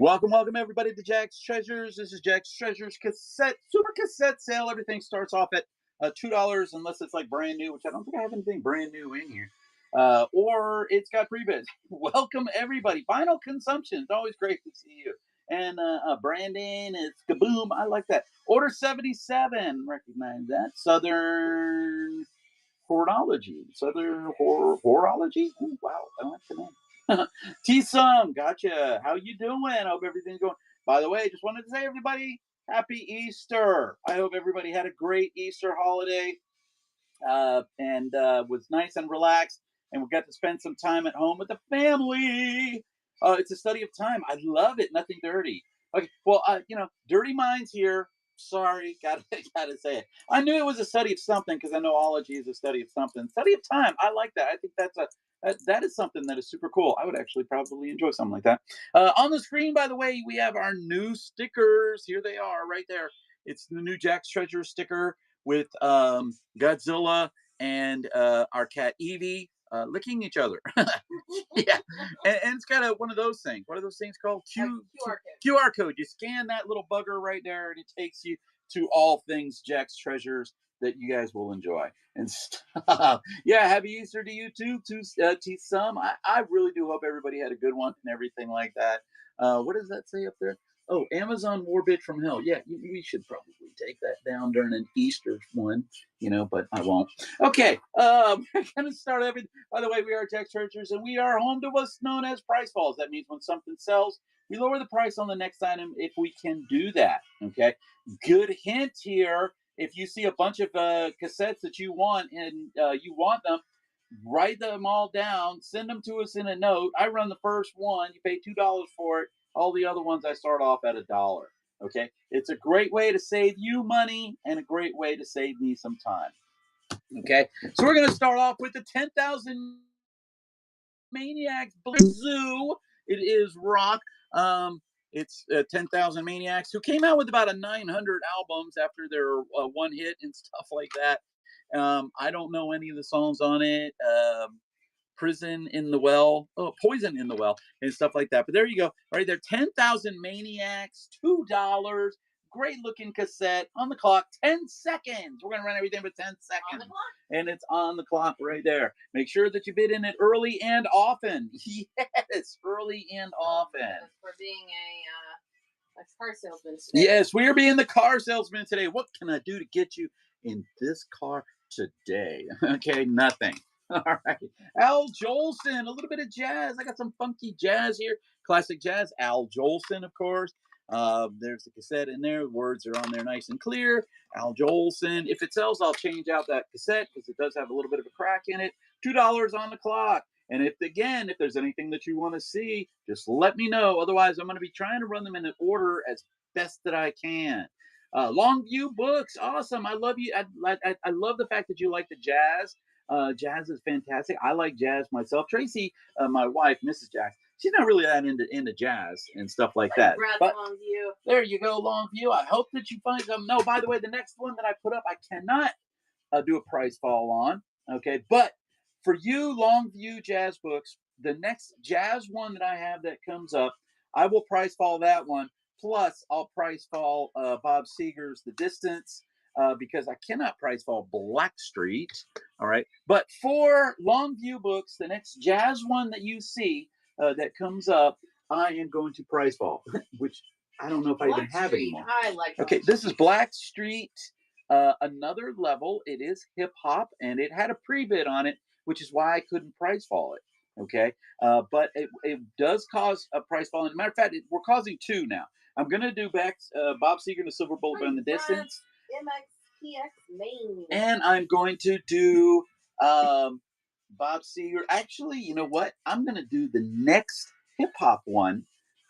Welcome everybody to Jack's Treasures. This is Jack's Treasures cassette, super cassette sale. Everything starts off at $2 unless it's like brand new, which I don't think I have anything brand new in here. Or it's got pre-bids. Welcome everybody. Final consumption. It's always great to see you. And Brandon, it's kaboom. I like that. Order 77. Recognize that. Southern Horology. Southern Horology. Ooh, wow, I like the name. T-Sum, gotcha. How you doing? I hope everything's going. By the way, just wanted to say, everybody, happy Easter. I hope everybody had a great Easter holiday and was nice and relaxed, and we got to spend some time at home with the family. It's a study of time. I love it. Nothing dirty. Okay, well, dirty minds here. Sorry, gotta say it. I knew it was a study of something because I know ology is a study of something. Study of time. I like that. I think that is something that is super cool. I would actually probably enjoy something like that. On the screen, by the way, we have our new stickers. Here they are, right there. It's the new Jack's Treasure sticker with Godzilla and our cat Evie licking each other. Yeah, and it's got one of those things. What are those things called? QR code. QR code. You scan that little bugger right there, and it takes you to all things Jack's Treasures that you guys will enjoy and stuff. Yeah, happy Easter to you too, to some. I really do hope everybody had a good one and everything like that. What does that say up there? Oh, Amazon Warbit from Hell. Yeah, we should probably take that down during an Easter one, but I won't. Okay, we're going to start everything. By the way, we are Jack's Treasures, and we are home to what's known as price falls. That means when something sells, we lower the price on the next item if we can do that, okay? Good hint here. If you see a bunch of cassettes that you want and you want them, write them all down, send them to us in a note. I run the first one. You pay $2 for it. All the other ones I start off at $1. Okay, it's a great way to save you money and a great way to save me some time. Okay, so we're gonna start off with the 10,000 Maniacs Zoo. It is rock. It's 10,000 Maniacs who came out with about 900 albums after their one hit and stuff like that. I don't know any of the songs on it. Poison in the Well, and stuff like that. But there you go. Right there, 10,000 Maniacs, $2. Great looking cassette on the clock, 10 seconds. We're going to run everything for 10 seconds. And it's on the clock right there. Make sure that you bid in it early and often. Yes, early and often. For being a car salesman today. Yes, we are being the car salesman today. What can I do to get you in this car today? Okay, nothing. All right. Al Jolson, a little bit of jazz. I got some funky jazz here. Classic jazz. Al Jolson, of course. There's the cassette in there. The words are on there nice and clear. Al Jolson. If it sells, I'll change out that cassette because it does have a little bit of a crack in it. $2 on the clock. And if there's anything that you want to see, just let me know. Otherwise, I'm going to be trying to run them in an order as best that I can. Longview Books. Awesome. I love you. I love the fact that you like the jazz. Jazz is fantastic. I like jazz myself. Tracy, my wife, Mrs. Jax, she's not really that into jazz and stuff like that. But Longview. There you go, Longview. I hope that you find them. No, by the way, the next one that I put up, I cannot do a price fall on. Okay, but for you, Longview Jazz Books, the next jazz one that I have that comes up, I will price fall that one. Plus, I'll price fall Bob Seger's The Distance. Because I cannot price fall Blackstreet. All right. But for Longview Books, the next jazz one that you see that comes up, I am going to price fall, which I don't know if I even have anymore. I like that. Okay, this is Blackstreet, another level. It is hip hop, and it had a pre-bid on it, which is why I couldn't price fall it. Okay. But it does cause a price fall. And as a matter of fact, we're causing two now. I'm going to do back Bob Seger and the Silver Bullet in the Distance. MXPX Main. And I'm going to do Bob Seger. Actually, you know what? I'm going to do the next hip hop one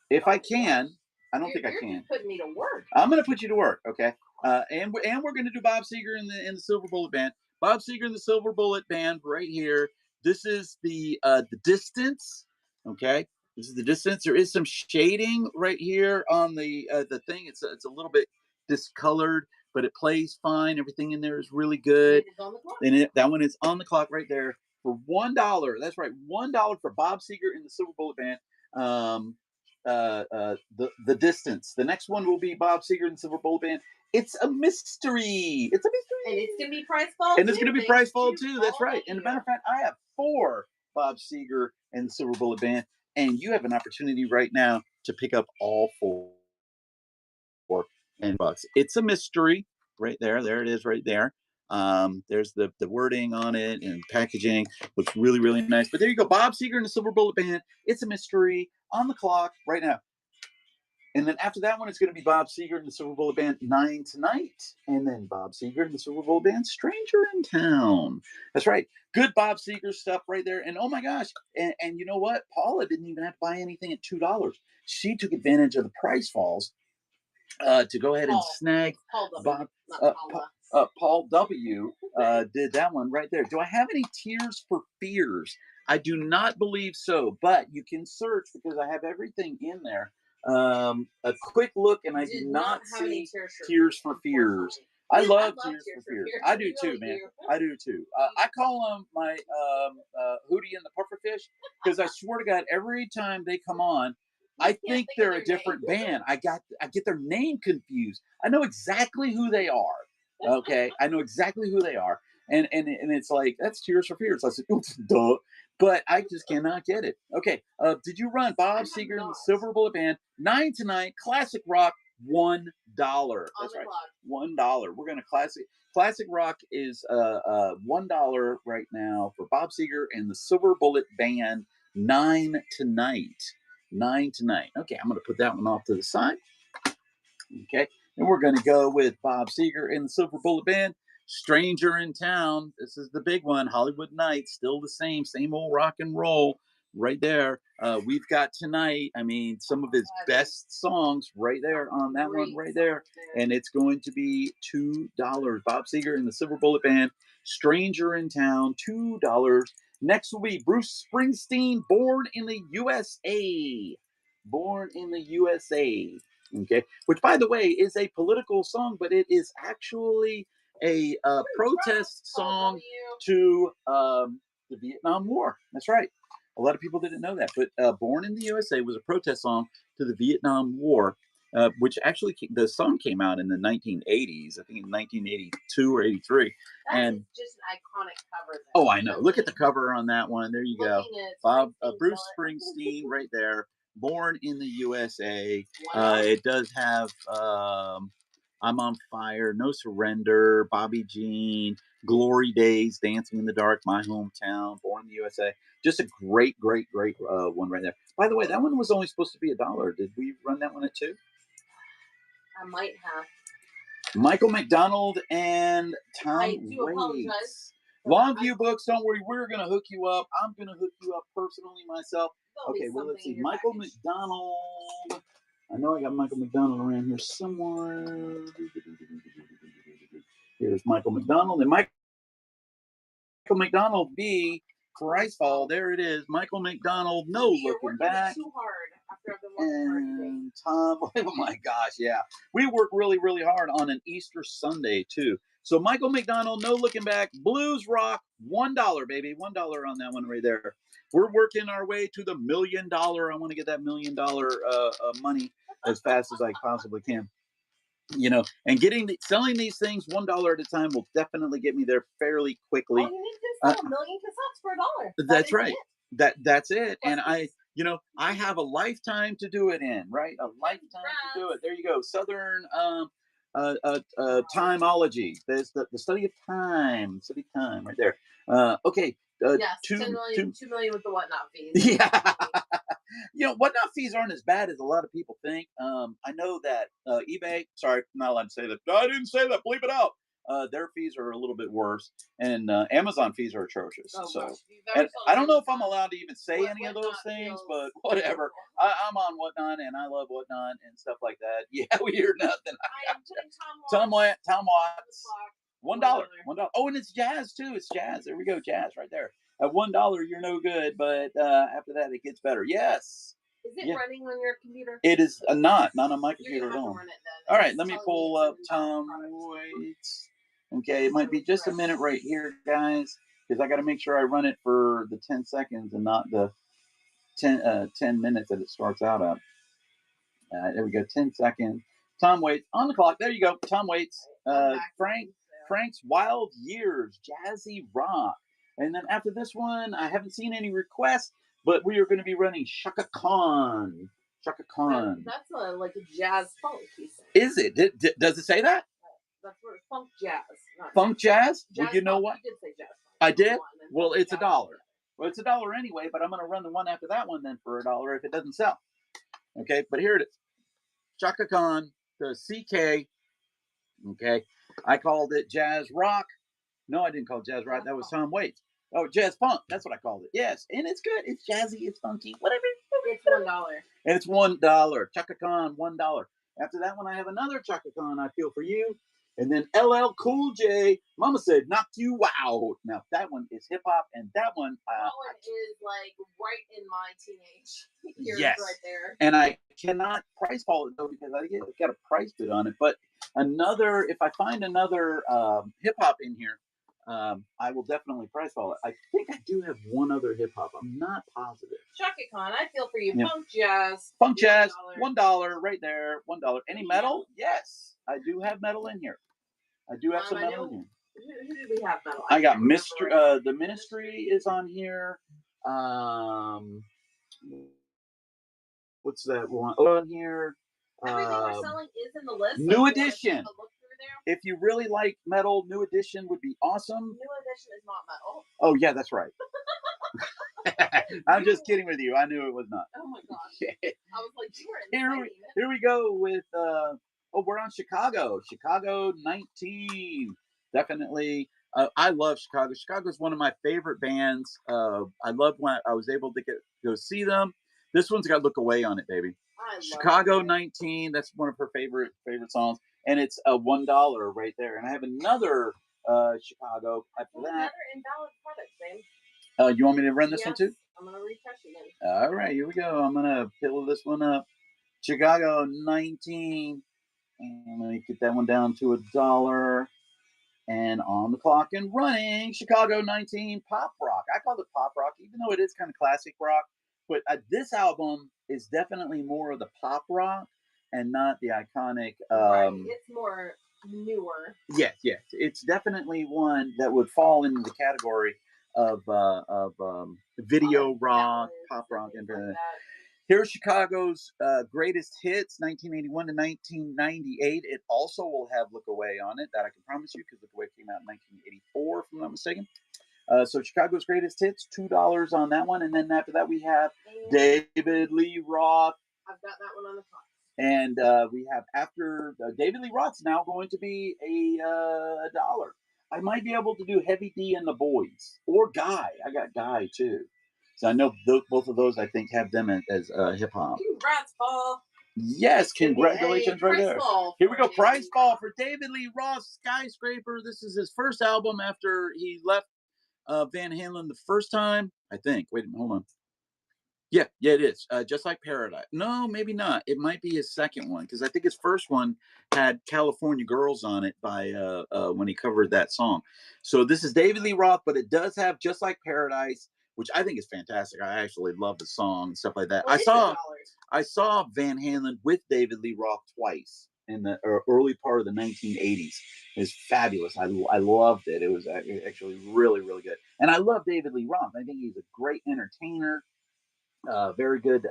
if I can. I don't think I can. You're putting me to work. I'm going to put you to work, okay? And we're going to do Bob Seger in the Silver Bullet Band. Bob Seger and the Silver Bullet Band right here. This is the Distance, okay? This is the Distance. There is some shading right here on the thing. It's a little bit discolored, but it plays fine. Everything in there is really good. And that one is on the clock right there for $1. That's right, $1 for Bob Seger in the Silver Bullet Band. the distance. The next one will be Bob Seger and the Silver Bullet Band. It's a mystery. It's a mystery. And it's going to be price fall And it's going to be price fall too. That's right. And as a matter of fact, I have 4 Bob Seger and the Silver Bullet Band, and you have an opportunity right now to pick up all 4 and bucks. It's a mystery right there. There it is right there. There's the wording on it and packaging. Looks really, really nice. But there you go. Bob Seger and the Silver Bullet Band. It's a mystery on the clock right now. And then after that one, it's going to be Bob Seger and the Silver Bullet Band, 9 Tonight. And then Bob Seger and the Silver Bullet Band, Stranger in Town. That's right. Good Bob Seger stuff right there. And oh my gosh. And you know what? Paula didn't even have to buy anything at $2. She took advantage of the price falls to go ahead and snag Bob. Paul W. Did that one right there. Do I have any Tears for Fears? I do not believe so, but you can search because I have everything in there. A quick look, and I do not see Tears for Fears. I love Tears for Fears. I do too, man. I do too. I call them my Hootie and the Pufferfish because I swear to God, every time they come on, I think they're a different band. I get their name confused. I know exactly who they are. Okay, I know exactly who they are, and it's like that's Tears for Fears. I said, oops, duh, but I just cannot get it. Okay, did you run Bob Seger and the Silver Bullet Band, 9 Tonight, classic rock, $1. That's right, $1. We're gonna classic rock is $1 right now for Bob Seger and the Silver Bullet Band, 9 Tonight. 9 Tonight. Okay, I'm going to put that one off to the side. Okay, and we're going to go with Bob Seger and the Silver Bullet Band, Stranger in Town. This is the big one. Hollywood Nights, still the same old rock and roll right there. We've got Tonight. I mean, some of his best songs right there on that one right there. And it's going to be $2. Bob Seger and the Silver Bullet Band, Stranger in Town, $2. Next will be Bruce Springsteen, Born in the USA. Born in the USA. Okay, which by the way is a political song, but it is actually a protest song to the Vietnam War. That's right. A lot of people didn't know that, but Born in the USA was a protest song to the Vietnam War, which actually the song came out in the 1980s. I think in 1982 or 83. And just an iconic cover. Oh, I know. Look at the cover on that one. There you go. Bruce Springsteen right there. Born in the USA. It does have I'm on Fire, No Surrender, Bobby Jean, Glory Days, Dancing in the Dark, My Hometown, Born in the USA. Just a great one right there. By the way, that one was only supposed to be $1. Did we run that one at 2? I might have. Michael McDonald and Tom I do Waits. apologize. Longview Books, don't worry, we're going to hook you up. I'm going to hook you up personally myself. Okay, well, let's see. Michael McDonald. I know I got Michael McDonald around here somewhere. Here's Michael McDonald. And Michael McDonald B. Christfall. There it is. Michael McDonald, No Looking Back. Too hard after I've been working and Tom, oh my gosh, yeah. We work really, really hard on an Easter Sunday, too. So Michael McDonald, No Looking Back, Blues Rock, $1, baby. $1 on that one right there. We're working our way to the $1 million. I want to get that $1 million money as fast as I possibly can. You know, and selling these things $1 at a time will definitely get me there fairly quickly. All you need to sell 1 million cassettes for $1. That's right. That's it. And I have a lifetime to do it in, right? A lifetime to do it. There you go. Southern timeology. There's the study of time. Study of time right there. Okay. Yes, 2 million with the whatnot fees. Yeah. Whatnot fees aren't as bad as a lot of people think. I know that eBay, sorry, I'm not allowed to say that. I didn't say that. Bleep it out. Their fees are a little bit worse, and Amazon fees are atrocious. And I don't know if I'm allowed to even say any of those things, but whatever. I'm on Whatnot, and I love Whatnot and stuff like that. Yeah, we hear nothing. I am putting Tom Watts. $1. Oh, and it's jazz too. It's jazz. There we go, jazz right there. At $1, you're no good, but after that, it gets better. Yes. Is it running on your computer? It is not on my computer at all. All right, let me pull up Tom Waits. Okay, it might be just a minute right here, guys, because I got to make sure I run it for the 10 seconds and not the 10 minutes that it starts out at. There we go. 10 seconds. Tom waits on the clock. There you go. Tom waits. Frank's Wild Years, Jazzy Rock. And then after this one, I haven't seen any requests, but we are going to be running Shaka Khan. Shaka Khan. That's like a jazz funk, he said. Is it? Does it say that? That's where funk jazz. Funk jazz? Jazz Well, you know funk. what? You did say jazz funk. I did? Well, it's $1. Well, it's $1 anyway, but I'm going to run the one after that one then for $1 if it doesn't sell. Okay, but here it is. Shaka Khan, the CK. Okay, I called it jazz rock. No, I didn't call it jazz rock. That was Tom Waits. Oh, jazz funk. That's what I called it. Yes, and it's good. It's jazzy. It's funky. Whatever. It's $1. And it's $1. Chaka Khan, $1. After that one, I have another Chaka Khan, I Feel For You. And then LL Cool J, Mama Said, Knocked You Out. Now, that one is hip hop, and that one... that one is like right in my teenage years right there. And I cannot price fall it, though, because I got a price bid on it. But if I find another hip hop in here, I will definitely price fall it. I think I do have one other hip hop. I'm not positive. Chaka Khan, I Feel For You. Yeah. Funk jazz. Funk jazz, $1 right there. $1. Any metal? Yes, I do have metal in here. I do have some metal in here. Who did we have metal? I got Mystery. The Ministry is on here. What's that one on here? Everything we're selling is in the list. New Edition. If you really like metal, New Edition would be awesome. New Edition is not metal. Oh yeah, that's right. I'm just kidding with you. I knew it was not. Oh my gosh. I was like, you were insane. Here we go with we're on Chicago. Chicago 19. Definitely. I love Chicago. Chicago's one of my favorite bands. I love when I was able to go see them. This one's got Look Away on it, baby. Chicago 19. That's one of her favorite songs. And it's $1 right there. And I have another Chicago after that. Another invalid product, babe. You want me to run this one too? I'm going to refresh again. All right, here we go. I'm going to fill this one up. Chicago 19. And let me get that one down to $1. And on the clock and running, Chicago 19 pop rock. I call it pop rock, even though it is kind of classic rock. But this album is definitely more of the pop rock and not the iconic. Right. It's more newer. Yes. It's definitely one that would fall into the category of video rock, pop rock, and like here's Chicago's greatest hits, 1981 to 1998. It also will have Look Away on it, that I can promise you, because Look Away came out in 1984, if I'm not mistaken. So Chicago's greatest hits, $2 on that one. And then after that, we have David Lee Roth. I've got that one on the top. And we have after David Lee Roth's now going to be $1. I might be able to do Heavy D and the Boys or Guy. I got Guy too. So I know both of those, I think, have them as hip hop. Congrats, Paul. Yes, congratulations right there. Here we go. Prize Fall for David Lee Roth, Skyscraper. This is his first album after he left Van Halen the first time, I think. Wait a minute, hold on. Yeah, it is. Just Like Paradise. No, maybe not. It might be his second one, because I think his first one had California Girls on it by when he covered that song. So this is David Lee Roth, but it does have Just Like Paradise, which I think is fantastic. I actually love the song and stuff like that. I saw Van Halen with David Lee Roth twice in the early part of the 1980s. It's fabulous. I loved it. It was actually really, really good. And I love David Lee Roth. I think he's a great entertainer. Very good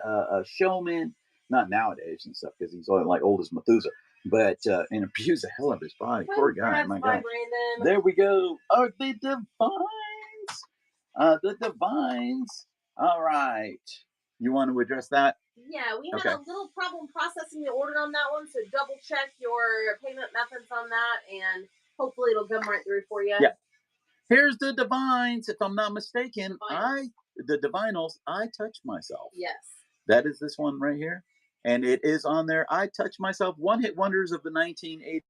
showman, not nowadays and stuff, because he's like old as Methuselah, but and abused the hell of his body. Poor guy, my God. There we go. Oh, the Divines. The Divines. All right. You want to address that? Yeah, we had a little problem processing the order on that one, so double check your payment methods on that, and hopefully it'll come right through for you. Yeah. Here's the Divines. If I'm not mistaken, the Divinals, I Touch Myself. Yes. That is this one right here. And it is on there. I Touch Myself. One-hit wonders of the 1980s.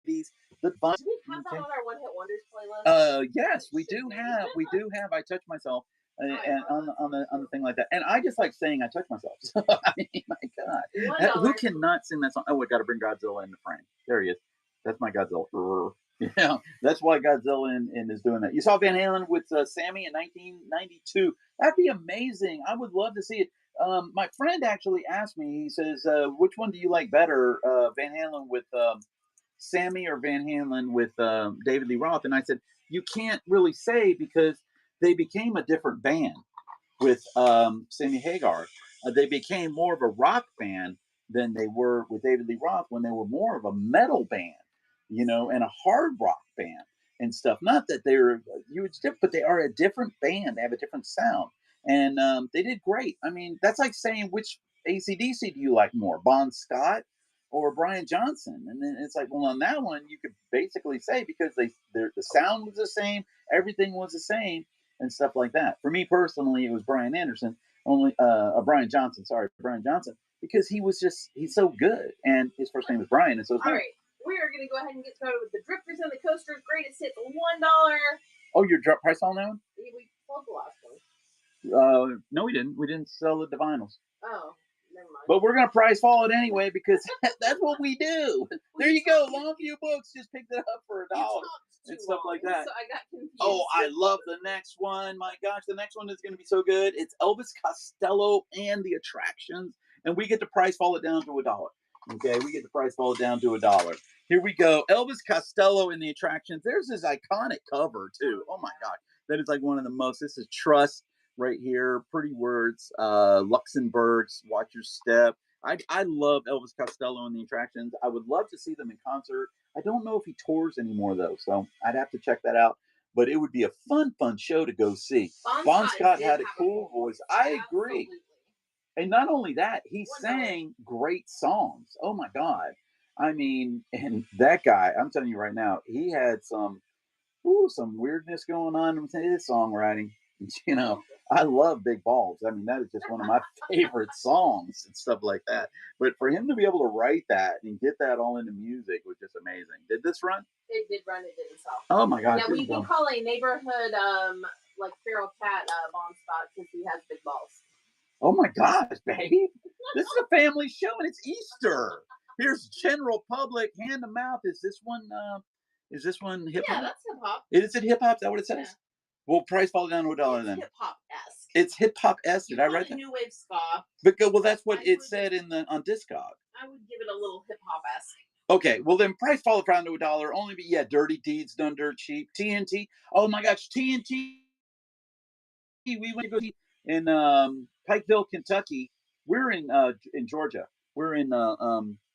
The Divines. Do we have that on our one-hit wonders playlist? Yes, we do have. We do have I Touch Myself. And on the thing like that. And I just like saying I touch myself. So, I mean, my God. Who cannot sing that song? Oh, we got to bring Godzilla in the frame. There he is. That's my Godzilla. Yeah, that's why Godzilla is doing that. You saw Van Halen with Sammy in 1992. That'd be amazing. I would love to see it. My friend actually asked me. He says, "Which one do you like better, Van Halen with Sammy or Van Halen with David Lee Roth?" And I said, "You can't really say because they became a different band with Sammy Hagar. They became more of a rock band than they were with David Lee Roth when they were more of a metal band, and a hard rock band and stuff. Not that they're huge, but they are a different band. They have a different sound, and they did great. I mean, that's like saying which ACDC do you like more, Bon Scott or Brian Johnson? And then it's like, well, on that one, you could basically say because the sound was the same, everything was the same and stuff like that. For me personally, it was Brian Anderson, only Brian Johnson. Sorry, Brian Johnson, because he's so good, and his first name is Brian, and so all right. We are going to go ahead and get started with the Drifters and the Coasters Greatest Hits, $1. Oh, your drop price on that one? We sold the last one. No, we didn't. We didn't sell it to vinyls. Oh, never mind. But we're gonna price fall it anyway because that's what we do. There you go. Longview Books just picked it up for $1 and stuff like that. So I got confused. Oh, I love the next one. My gosh, the next one is going to be so good. It's Elvis Costello and the Attractions, and we get to price fall it down to $1. Okay, we get to price fall it down to $1. Here we go. Elvis Costello and the Attractions. There's this iconic cover too. Oh my God, that is like one of the most. This is Trust right here. Pretty words. Luxembourg's Watch Your Step. I love Elvis Costello and the Attractions. I would love to see them in concert. I don't know if he tours anymore though, so I'd have to check that out. But it would be a fun show to go see. Bon Scott had a cool voice. I agree. And not only that, he sang great songs. Oh my God. I mean, and that guy, I'm telling you right now, he had some weirdness going on with his songwriting. I love Big Balls. I mean, that is just one of my favorite songs and stuff like that. But for him to be able to write that and get that all into music was just amazing. Did this run? It did run. It didn't sell. Oh my God. Yeah, we can call a neighborhood like feral cat Bon Scott because he has big balls. Oh my gosh, baby. This is a family show and it's Easter. Here's General Public, Hand to Mouth. Is this one hip hop? Yeah, that's hip hop. Is it hip hop? Is that what it says? Yeah. Well, price fall down to $1 then. Hip hop esque. It's hip hop esque. Did I write that? New wave ska. But that's what it said on Discog. I would give it a little hip hop esque. Okay, well then price fall down to $1. Only Dirty Deeds Done Dirt Cheap. TNT. Oh my gosh, TNT. We went to go see in Pikeville, Kentucky. We're in Georgia. We're in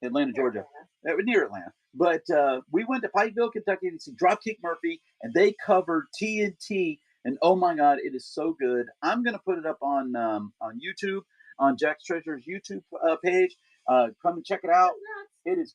Atlanta, Georgia, near Atlanta. But we went to Pikeville, Kentucky to see Dropkick Murphy, and they covered TNT. And oh my God, it is so good. I'm gonna put it up on YouTube, on Jack's Treasure's YouTube page. Come and check it out. It is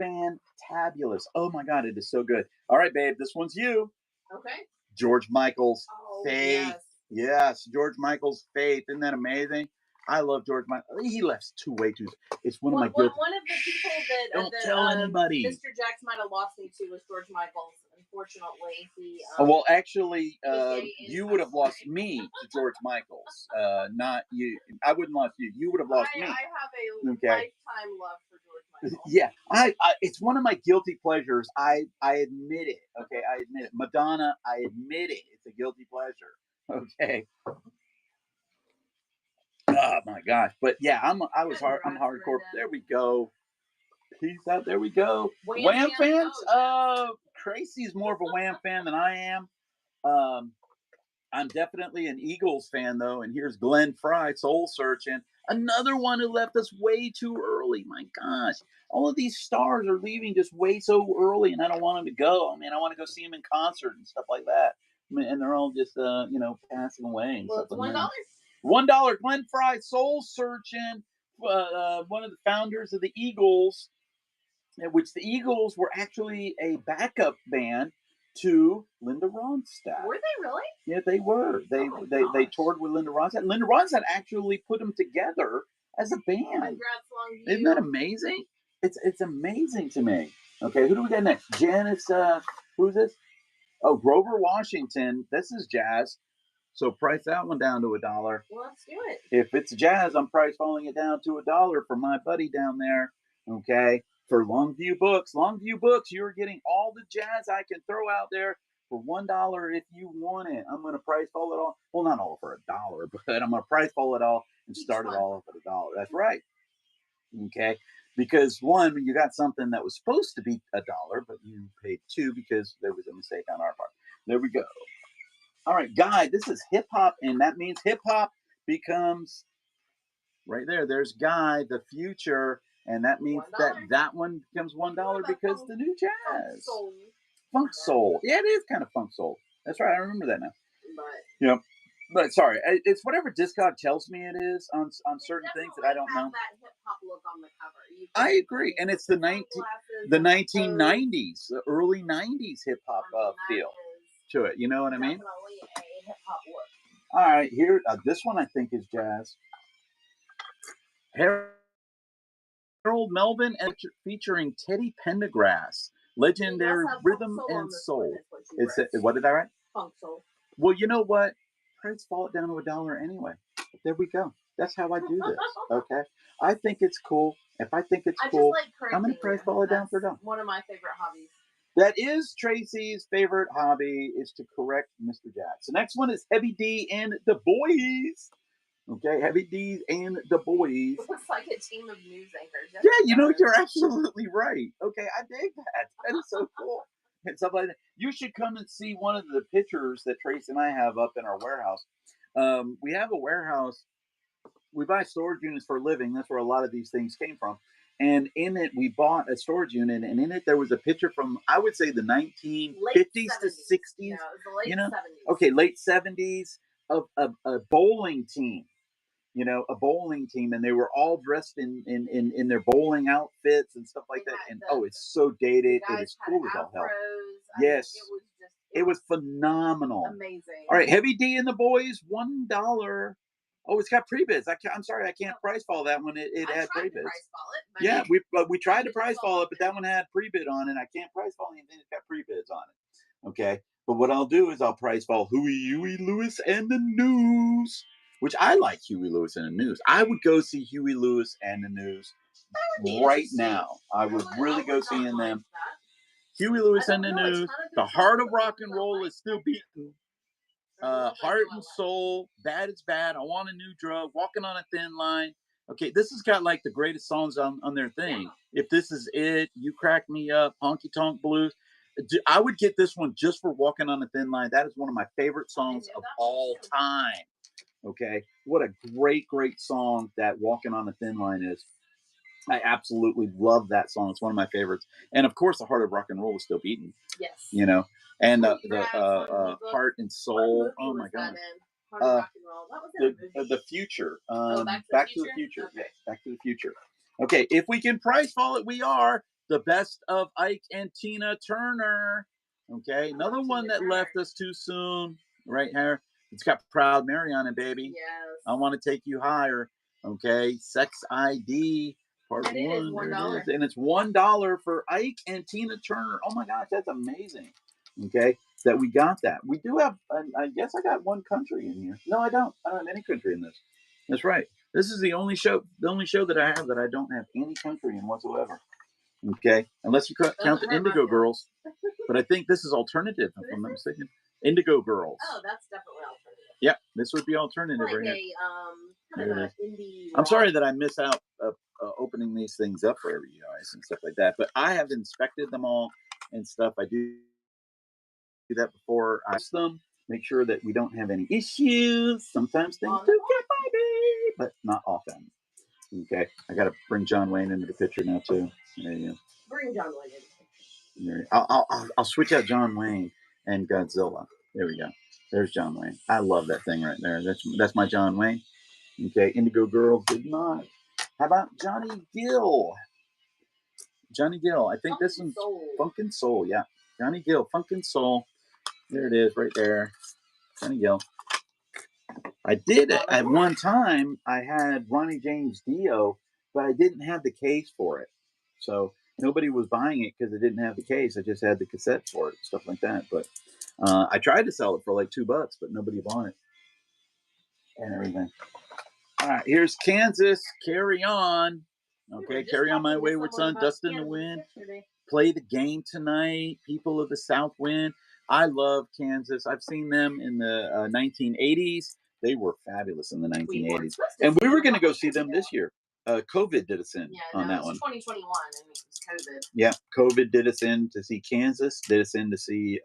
fantabulous. Oh my God, it is so good. All right, babe, this one's you. Okay. George Michael's Faith. Yes, George Michael's Faith. Isn't that amazing? I love George Michael. He left way too. It's one of my good. One of the people that don't tell anybody. Mr. Jax might have lost me to was George Michael. Unfortunately, he. Well, actually, you would have lost me to George Michael's. Not you. I wouldn't lost you. You would have lost me. I have a lifetime love for George Michael. Yeah, I it's one of my guilty pleasures. I admit it. Okay, I admit it. Madonna, I admit it. It's a guilty pleasure. Okay. Oh my gosh. But yeah, I'm hardcore. There we go. Peace out. There we go. Wham fans? Tracy's more of a Wham fan than I am. I'm definitely an Eagles fan though. And here's Glenn Fry, Soul Searching. Another one who left us way too early. My gosh. All of these stars are leaving just way so early, and I don't want them to go. I mean, I want to go see them in concert and stuff like that. I mean, and they're all just passing away. Well, it's $1. $1. Glenn Fry, Soul Searching, one of the founders of the Eagles, which the Eagles were actually a backup band to Linda Ronstadt. Were they really? Yeah, they were. They toured with Linda Ronstadt. Linda Ronstadt actually put them together as a band. Congrats, Longview. Isn't that amazing? It's amazing to me. Okay, who do we got next? Janice, who's this? Oh, Grover Washington. This is jazz. So price that one down to $1. Well, let's do it. If it's jazz, I'm price falling it down to $1 for my buddy down there. Okay. For Longview Books. Longview Books, you're getting all the jazz I can throw out there for $1 if you want it. I'm going to price fall it all. Well, not all for $1, but I'm going to price fall it all and Each started one. all up at $1. That's right. Okay. Because one, you got something that was supposed to be $1, but you paid $2 because there was a mistake on our part. There we go. All right, Guy, this is hip hop, and that means hip hop becomes right there. There's Guy, the future, and that means that $1. that one becomes $1 because funk- the new jazz. Soul. Funk soul. Yeah, it is kind of funk soul. That's right. I remember that now. But Yeah. But sorry, it's whatever Discog tells me it is on certain things that I don't know. That hip hop look on the cover. I agree, and it's the 1990s, the early 90s hip hop feel to it. You know what I mean? Definitely a hip hop look. All right, here this one I think is jazz. Harold Melvin featuring Teddy Pendergrass, legendary rhythm and soul. What did I write? Funk soul. Well, you know what? Price fall it down to $1 anyway. There we go. That's how I do this. Okay. I think it's cool. If I think it's cool, I'm gonna price fall it down for $1. One of my favorite hobbies. That is Tracy's favorite hobby, is to correct Mr. Jack. So next one is Heavy D and the Boys. Okay, Heavy D and the Boys. It looks like a team of news anchors. Yeah, you know, you're absolutely right. Okay, I dig that. That is so cool. And stuff like that. You should come and see one of the pictures that Tracy and I have up in our warehouse. We have a warehouse. We buy storage units for a living. That's where a lot of these things came from. And in it, we bought a storage unit, and in it there was a picture from, I would say, the 1950s to 60s. Yeah, it was the late 70s. Okay, late 70s of a bowling team. You know, a bowling team, and they were all dressed in their bowling outfits and stuff like that. And it's so dated. It is cool as all hell. Yes, it was phenomenal. Amazing. All right, Heavy D and the Boys, $1. Oh, it's got pre-bids. I'm sorry, I can't price fall that one. It had pre-bids. Yeah, we tried to price fall it, but that one had pre-bid on it. I can't price fall anything that's got pre-bids on it. Okay, but what I'll do is I'll price fall Huey Lewis and the News, which I like Huey Lewis and the News. I would go see Huey Lewis and the News right now. I would really go seeing them. Huey Lewis and the News. The heart of rock and roll is still beating. Heart and Soul, Bad It's Bad, I Want a New Drug, Walking on a Thin Line. Okay, this has got like the greatest songs on their thing. Yeah. If This Is It, You Crack Me Up, Honky Tonk Blues. I would get this one just for Walking on a Thin Line. That is one of my favorite songs of all time. Okay, what a great song that Walking on a Thin Line is. I absolutely love that song. It's one of my favorites. And of course, the heart of rock and roll is still beating. Yes. You know, and the heart and soul. Oh my God. The future. Back to the Future. Okay. Yes, Back to the Future. Okay, if we can price fall it, we are the best of Ike and Tina Turner. Okay, another one that left us too soon. Right here. It's got Proud Mary on it, baby. Yes. I Want to Take You Higher. Okay, Sex ID. Part and one. It is $1. And it's $1 for Ike and Tina Turner. Oh my gosh, that's amazing. Okay, that we got that. We do have, I guess I got one country in here. No, I don't. I don't have any country in this. That's right. This is the only show that I have that I don't have any country in whatsoever. Okay, unless you count the Indigo Girls. But I think this is alternative, if I'm not mistaken. Indigo Girls. Oh, that's definitely alternative. Yeah, this would be alternative like right a, here. Kind of an indie I'm sorry that I miss out opening these things up for you guys and stuff like that. But I have inspected them all and stuff. I do that before I test them. Make sure that we don't have any issues. Sometimes things do get buggy, but not often. Okay, I got to bring John Wayne into the picture now too. There you go. Bring John Wayne into the picture. I'll switch out John Wayne and Godzilla. There we go. There's John Wayne. I love that thing right there. That's my John Wayne. Okay, Indigo Girls did not. How about Johnny Gill? Johnny Gill. I think this one's Funkin' Soul. Yeah, Johnny Gill, Funkin' Soul. There it is, right there. Johnny Gill. I did it at one time. I had Ronnie James Dio, but I didn't have the case for it. So nobody was buying it because it didn't have the case. I just had the cassette for it, stuff like that. But I tried to sell it for like $2, but nobody bought it and everything. All right, here's Kansas. Carry On. Okay, Carry On My Wayward Son. Dust in the Wind. Play the Game Tonight. People of the South Wind. I love Kansas. I've seen them in the 1980s. They were fabulous in the We were 1980s. supposed to And see we were them going a to go couple see years them ago. this year. COVID did us in Yeah, on no, that it one. was 2021 and it was COVID. Yeah, COVID did us in to see Kansas, did us in to see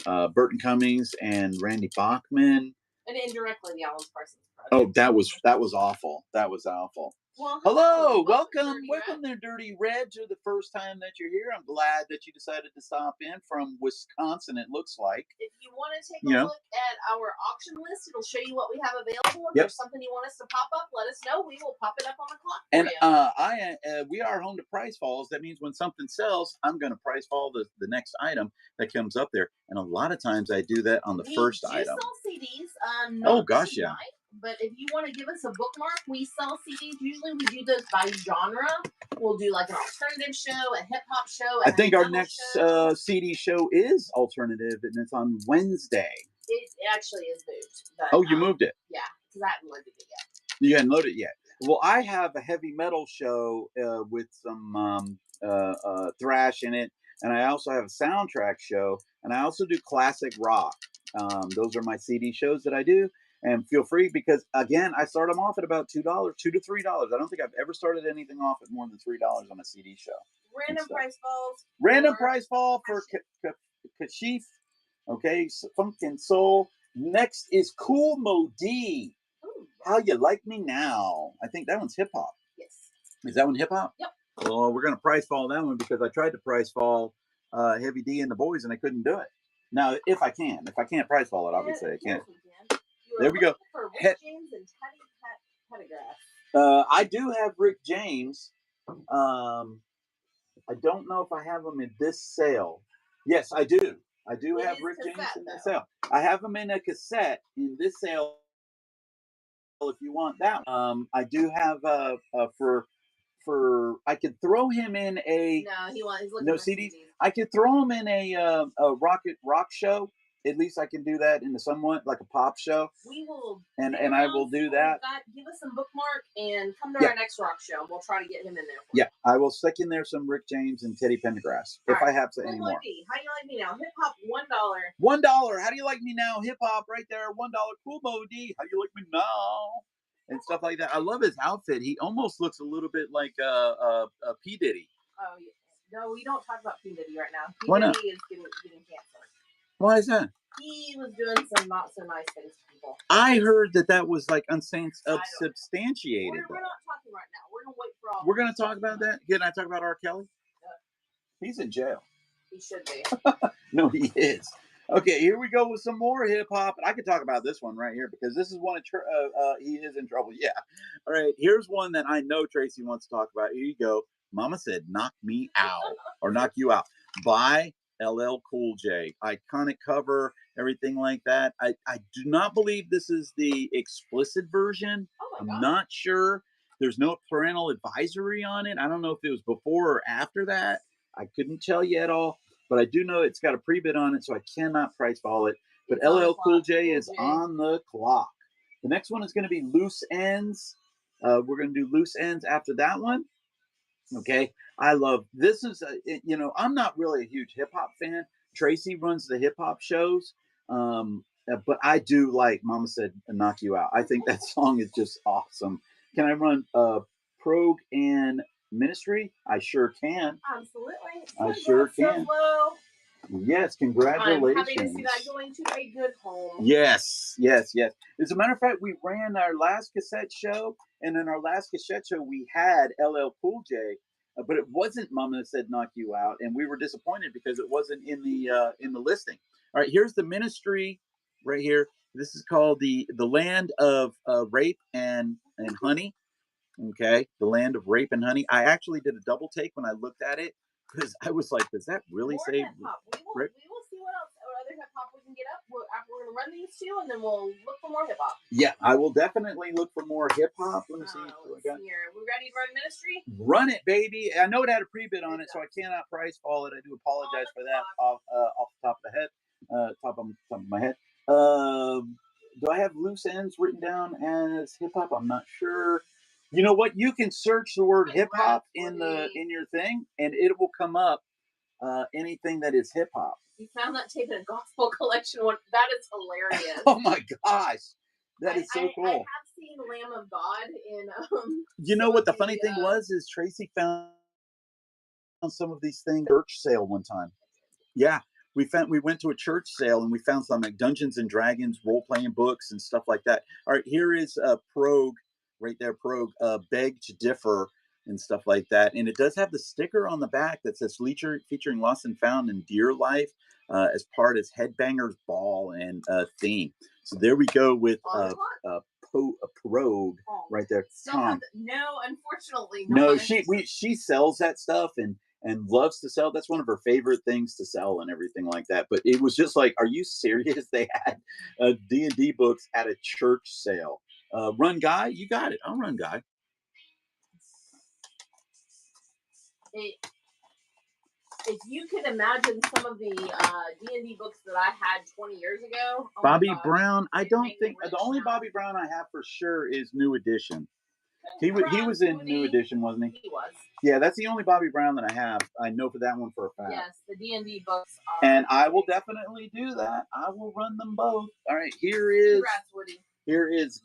Burton Cummings and Randy Bachman. And indirectly, the Alan Parsons Project. Oh, that was awful. That was awful. Well, Hello, welcome, welcome there, Dirty Reds. You're the first time that you're here. I'm glad that you decided to stop in from Wisconsin. It looks like. If you want to take a look at our auction list, it'll show you what we have available. If there's something you want us to pop up, let us know. We will pop it up on the clock for you. We are home to price falls. That means when something sells, I'm going to price fall the next item that comes up there. And a lot of times I do that on the first item. We sell CDs. Oh gosh, yeah. But if you want to give us a bookmark, we sell CDs. Usually we do those by genre. We'll do like an alternative show, a hip hop show. I think our next CD show is alternative, and it's on Wednesday. It actually is moved. But, oh, you moved it? Yeah, because I haven't loaded it yet. You hadn't loaded it yet. Well, I have a heavy metal show with some thrash in it, and I also have a soundtrack show, and I also do classic rock. Those are my CD shows that I do. And feel free, because again, I start them off at about $2, $2 to $3. I don't think I've ever started anything off at more than $3 on a CD show. Random price falls. Random price fall for Kashif. Okay, Funk and Soul. Next is Cool Mo D. How You Like Me Now. I think that one's hip hop. Yes. Is that one hip hop? Yep. Well, we're gonna price fall that one because I tried to price fall Heavy D and the Boys and I couldn't do it. Now, if I can, if I can't price fall it, obviously I can't. There we go. For Rick James and Teddy Pettigrass. I do have Rick James. I don't know if I have him in this sale. Yes, I do. I do have Rick James in this sale. I have him in a cassette in this sale. If you want that, I do have for I could throw him in a he's looking no for CDs. I could throw him in a rock show. At least I can do that in the somewhat like a pop show. We will, and I will do that. Give us some bookmark and come to our next rock show. We'll try to get him in there. Yeah, I will stick in there some Rick James and Teddy Pendergrass if I have to anymore. How do you like me now? Hip hop $1. $1. How do you like me now? Hip hop right there. $1. Cool Mo D. How do you like me now? And stuff like that. I love his outfit. He almost looks a little bit like P Diddy. Oh yeah. No, we don't talk about P Diddy right now. Why not? P Diddy is getting cancer. Why is that? He was doing some not so nice things to people. I heard that was like unsubstantiated. We're not talking right now. We're gonna wait for all. We're gonna talk about that. Can I talk about R. Kelly? He's in jail. He should be. No, he is. Okay, here we go with some more hip hop. I could talk about this one right here because this is one. He is in trouble. Yeah. All right. Here's one that I know Tracy wants to talk about. Here you go. Mama Said, "Knock Me Out" or "Knock You Out" by LL Cool J. Iconic cover, everything like that. I do not believe this is the explicit version. I'm not sure. There's no parental advisory on it. I don't know if it was before or after that. I couldn't tell you at all. But I do know it's got a pre-bid on it, so I cannot price fall it. But LL Cool J is on the clock. The next one is going to be Loose Ends. We're going to do Loose Ends after that one. Okay. I love this. I'm not really a huge hip hop fan. Tracy runs the hip hop shows. But I do like Mama Said, "Knock You Out." I think that song is just awesome. Can I run Prog and Ministry? I sure can. Absolutely. I sure can. Yes, congratulations. I'm happy to see that going to a good home. Yes. As a matter of fact, we ran our last cassette show, and in our last cassette show, we had LL Cool J, but it wasn't Mama Said, "Knock You Out," and we were disappointed because it wasn't in the listing. All right, here's the Ministry right here. This is called the Land of Rape and Honey. Okay, the Land of Rape and Honey. I actually did a double take when I looked at it because I was like, does that really say hip-hop? We will see what other hip hop we can get up. We're going to run these two, and then we'll look for more hip hop. Yeah, I will definitely look for more hip hop. Let me see. Let's see here. We ready to run Ministry? Run it, baby. I know it had a pre-bid on it, so I cannot price fall it. I do apologize for that off the top of the head, top of my head. Do I have Loose Ends written down as hip hop? I'm not sure. You know what? You can search the word hip hop in your thing, and it will come up anything that is hip hop. You found that tape in a gospel collection one. That is hilarious. Oh my gosh. That is so cool. I have seen Lamb of God in you know what the funny thing was is Tracy found some of these things at a church sale one time. Yeah. We went to a church sale and we found some like Dungeons and Dragons role-playing books and stuff like that. All right, here is Progue right there, Progue, Beg to Differ and stuff like that. And it does have the sticker on the back that says featuring Lost and Found and Dear Life as part of Headbangers Ball and theme. So there we go with Progue right there. Tom. No, unfortunately. No, she sells that stuff and loves to sell. That's one of her favorite things to sell and everything like that. But it was just like, are you serious? They had D&D books at a church sale. Run Guy, you got it. I'll Run Guy. If you could imagine some of the D&D books that I had 20 years ago. Oh Bobby Brown, I don't think the only Bobby Brown I have for sure is New Edition. He was in New Edition, wasn't he? He was. Yeah, that's the only Bobby Brown that I have. I know for that one for a fact. Yes, the D&D books are. And I will definitely do that. I will run them both. All right, here is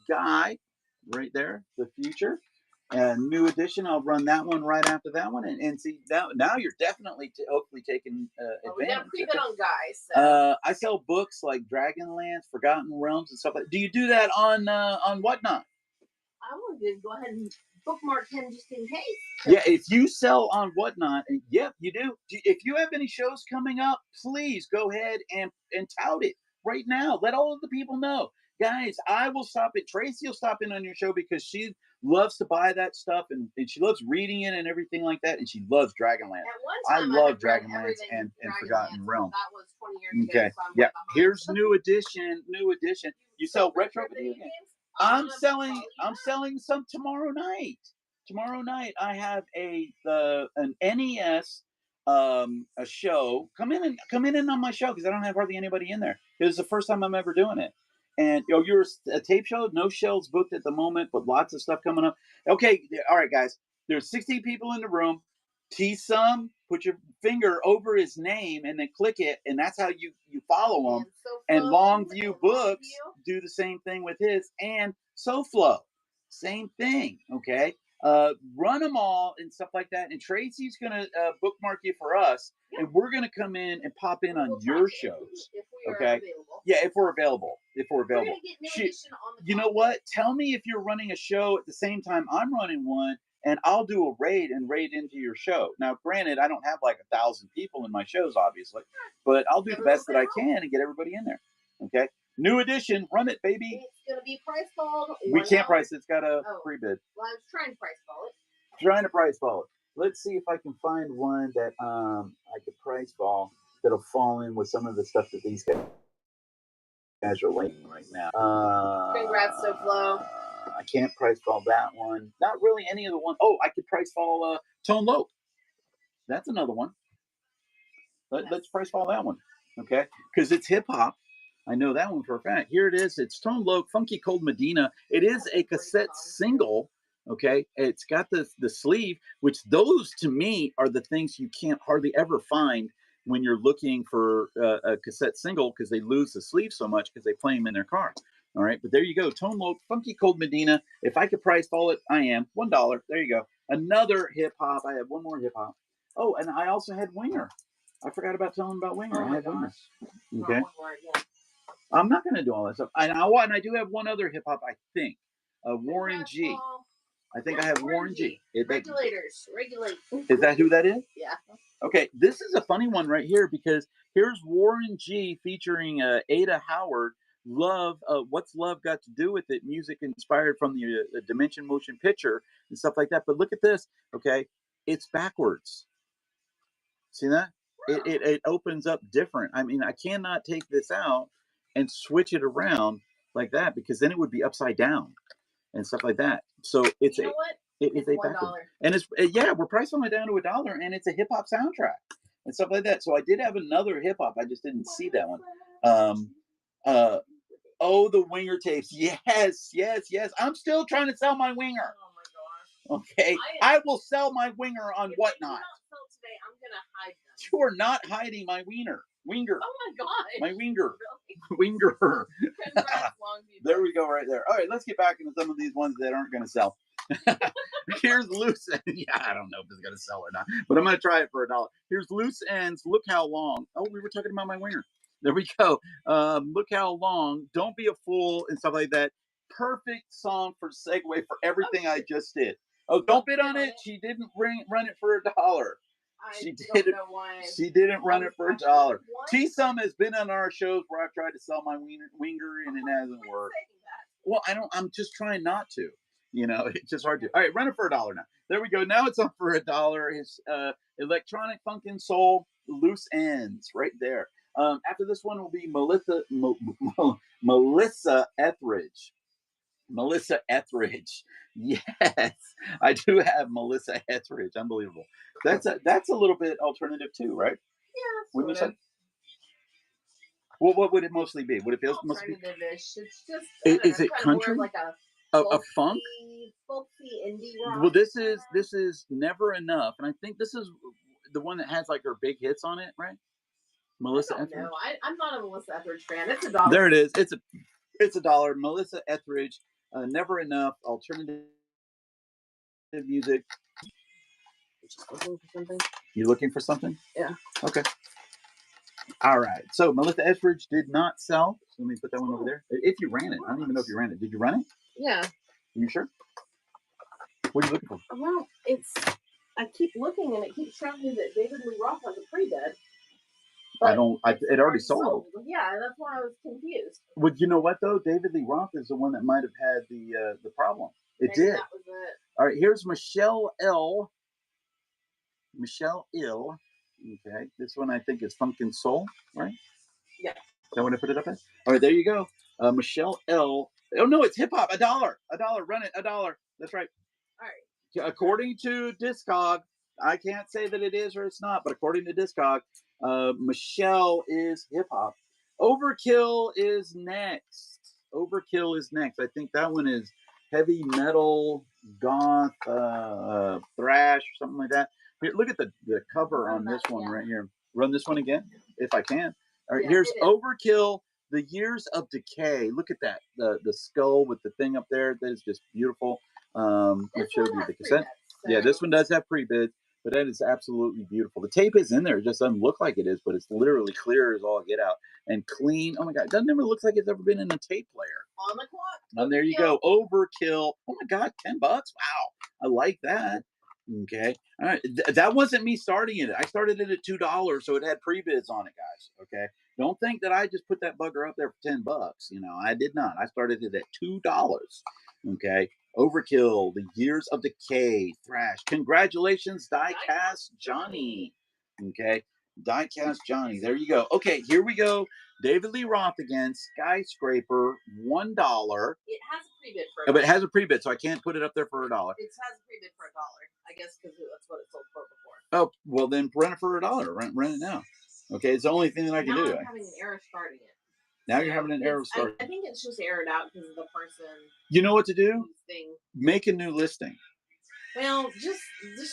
Guy, right there, the future. And New Edition, I'll run that one right after that one. And see, now you're definitely hopefully taking advantage. We got a pre-bid on Guys. So. I sell books like Dragonlance, Forgotten Realms, and stuff like that. Do you do that on Whatnot? I want to go ahead and bookmark him just in case. Yeah, if you sell on Whatnot, and yep, you do. If you have any shows coming up, please go ahead and tout it right now. Let all of the people know. Guys, I will stop it. Tracy will stop in on your show because she loves to buy that stuff and she loves reading it and everything like that. And she loves Dragonlance. I love Dragonlance and Forgotten Realms. That was 20 years ago. Okay, so yeah. Here's New Edition. You sell retro video games? I'm selling some tomorrow night. Tomorrow night I have an NES a show. Come in on my show because I don't have hardly anybody in there. This is the first time I'm ever doing it. And you're a tape show, no shelves booked at the moment, but lots of stuff coming up. Okay, all right, guys. There's 16 people in the room. T-Sum, put your finger over his name and then click it, and that's how you follow him. And Longview Books do the same thing with his, and SoFlo, same thing. Okay, run them all and stuff like that. And Tracy's gonna bookmark you for us, and we're gonna come in and pop in on your shows. Okay, yeah, if we're available. You know what? Tell me if you're running a show at the same time I'm running one. And I'll do a raid into your show. Now, granted, I don't have like 1,000 people in my shows, obviously, but I'll do the best that I can and get everybody in there. Okay. New Edition, run it, baby. It's gonna be price balled. We can't price it. It's got a pre-bid. Well, I was trying to price ball it. Trying to price ball it. Let's see if I can find one that I could price ball that'll fall in with some of the stuff that these guys are waiting right now. Congrats, SoFlo. I can't price ball that one. Not really any of the one. Oh, I could price ball Tone Loc. That's another one. Let's price ball that one. Okay? Because it's hip hop. I know that one for a fact. Here it is. It's Tone Loc, Funky Cold Medina. It is a cassette single. Okay? It's got the sleeve, which those to me are the things you can't hardly ever find when you're looking for a cassette single because they lose the sleeve so much because they play them in their car. All right, but there you go. Tone Loc, Funky Cold Medina. If I could price ball it, I am. $1. There you go. Another hip hop. I have one more hip hop. Oh, and I also had Winger. I forgot about telling about Winger. I had Winger. Okay. I'm not going to do all that stuff. And I do have one other hip hop, I think. Warren G. I think I have Warren G. Regulators. Regulate. Is that who that is? Yeah. Okay, this is a funny one right here because here's Warren G featuring Ada Howard. Love, what's love got to do with it? Music inspired from the Dimension motion picture and stuff like that. But look at this, okay? It's backwards. See that? It opens up different. I mean, I cannot take this out and switch it around like that because then it would be upside down and stuff like that. So it's you know what? It's a backwards. And it's we're pricing it down to $1, and it's a hip hop soundtrack and stuff like that. So I did have another hip hop. I just didn't see that one. Oh, the Winger tapes. Yes. I'm still trying to sell my Winger. Oh my gosh. Okay. I will sell my Winger on Whatnot. say I'm gonna hide them. You are not hiding my wiener. Winger. Oh my god. My winger. Really? Winger. Congrats, Longview. There we go, right there. All right, let's get back into some of these ones that aren't going to sell. Here's loose ends. Yeah, I don't know if it's going to sell or not, but I'm going to try it for $1. Here's loose ends. Look how long. Oh, we were talking about my winger. There we go. Look how long. Don't be a fool and stuff like that. Perfect song for segue for everything I just did. Oh, don't bid on it. She didn't run it for $1. She didn't. She didn't run it for $1. T-Sum has been on our shows where I've tried to sell my winger and it hasn't worked. Well, I'm just trying not to. You know, it's just hard to. All right, run it for $1 now. There we go. Now it's up for $1. It's electronic funk and soul loose ends right there. After this one will be Melissa Etheridge. Melissa Etheridge. Yes, I do have Melissa Etheridge. Unbelievable. That's a little bit alternative too, right? Yeah. Wouldn't you say? Well, what would it mostly be? Would it be alternative-ish? It's just. Is it country? More like a funk? Folksy indie rock. Well, this is Never Enough, and I think this is the one that has like her big hits on it, right? Melissa Etheridge. No, I'm not a Melissa Etheridge fan. It's $1. There it is. It's $1. Melissa Etheridge. Never Enough, alternative music. Just looking for something. You looking for something? Yeah. Okay. All right. So Melissa Etheridge did not sell. So let me put that one over there. If you ran it, I don't even know if you ran it. Did you run it? Yeah. Are you sure? What are you looking for? Well, I keep looking and it keeps showing me that David Lee Roth has a pre-bid. It already sold. Yeah, that's why I was confused. Well, you know what though? David Lee Roth is the one that might have had the problem. It Maybe did. That was it. All right, here's Michelle L. Michelle Ill. Okay, this one I think is Funk and Soul, right? Yeah. Is that what I put it up at? All right, there you go. Michelle L. Oh no, it's hip hop. $1. Run it. $1. That's right. All right. According to Discog, I can't say that it is or it's not, but according to Discog, Michelle is hip hop. Overkill is next. I think that one is heavy metal, goth, thrash, something like that. Here, look at the cover on this one right here. Run this one again, if I can. All right, here's Overkill, The Years of Decay. Look at that, the skull with the thing up there. That is just beautiful. I showed you the cassette. Yeah, this one does have pre-bid, but that is absolutely beautiful. The tape is in there. It just doesn't look like it is, but it's literally clear as all get out and clean. Oh my God, it doesn't ever look like it's ever been in a tape player. On the clock. And there you go, Overkill. Oh my God, $10. Wow, I like that. Okay, all right. That wasn't me starting it. I started it at $2, so it had pre-bids on it, guys. Okay, don't think that I just put that bugger up there for $10. You know, I did not. I started it at $2. Okay. Overkill, The Years of Decay, thrash. Congratulations, Diecast Johnny. Okay, Diecast Johnny. There you go. Okay, here we go. David Lee Roth again. Skyscraper, $1. It has a pre-bid for $1. But it has a pre-bid, so I can't put it up there for $1. It has a pre-bid for $1. I guess because that's what it sold for before. Oh, well then rent it for $1. Rent it now. Okay, it's the only thing that I can do. I'm having an error starting it. Now you're having an error starting. I think it's just errored out because of the person. You know what to do? Thing. Make a new listing. Well, just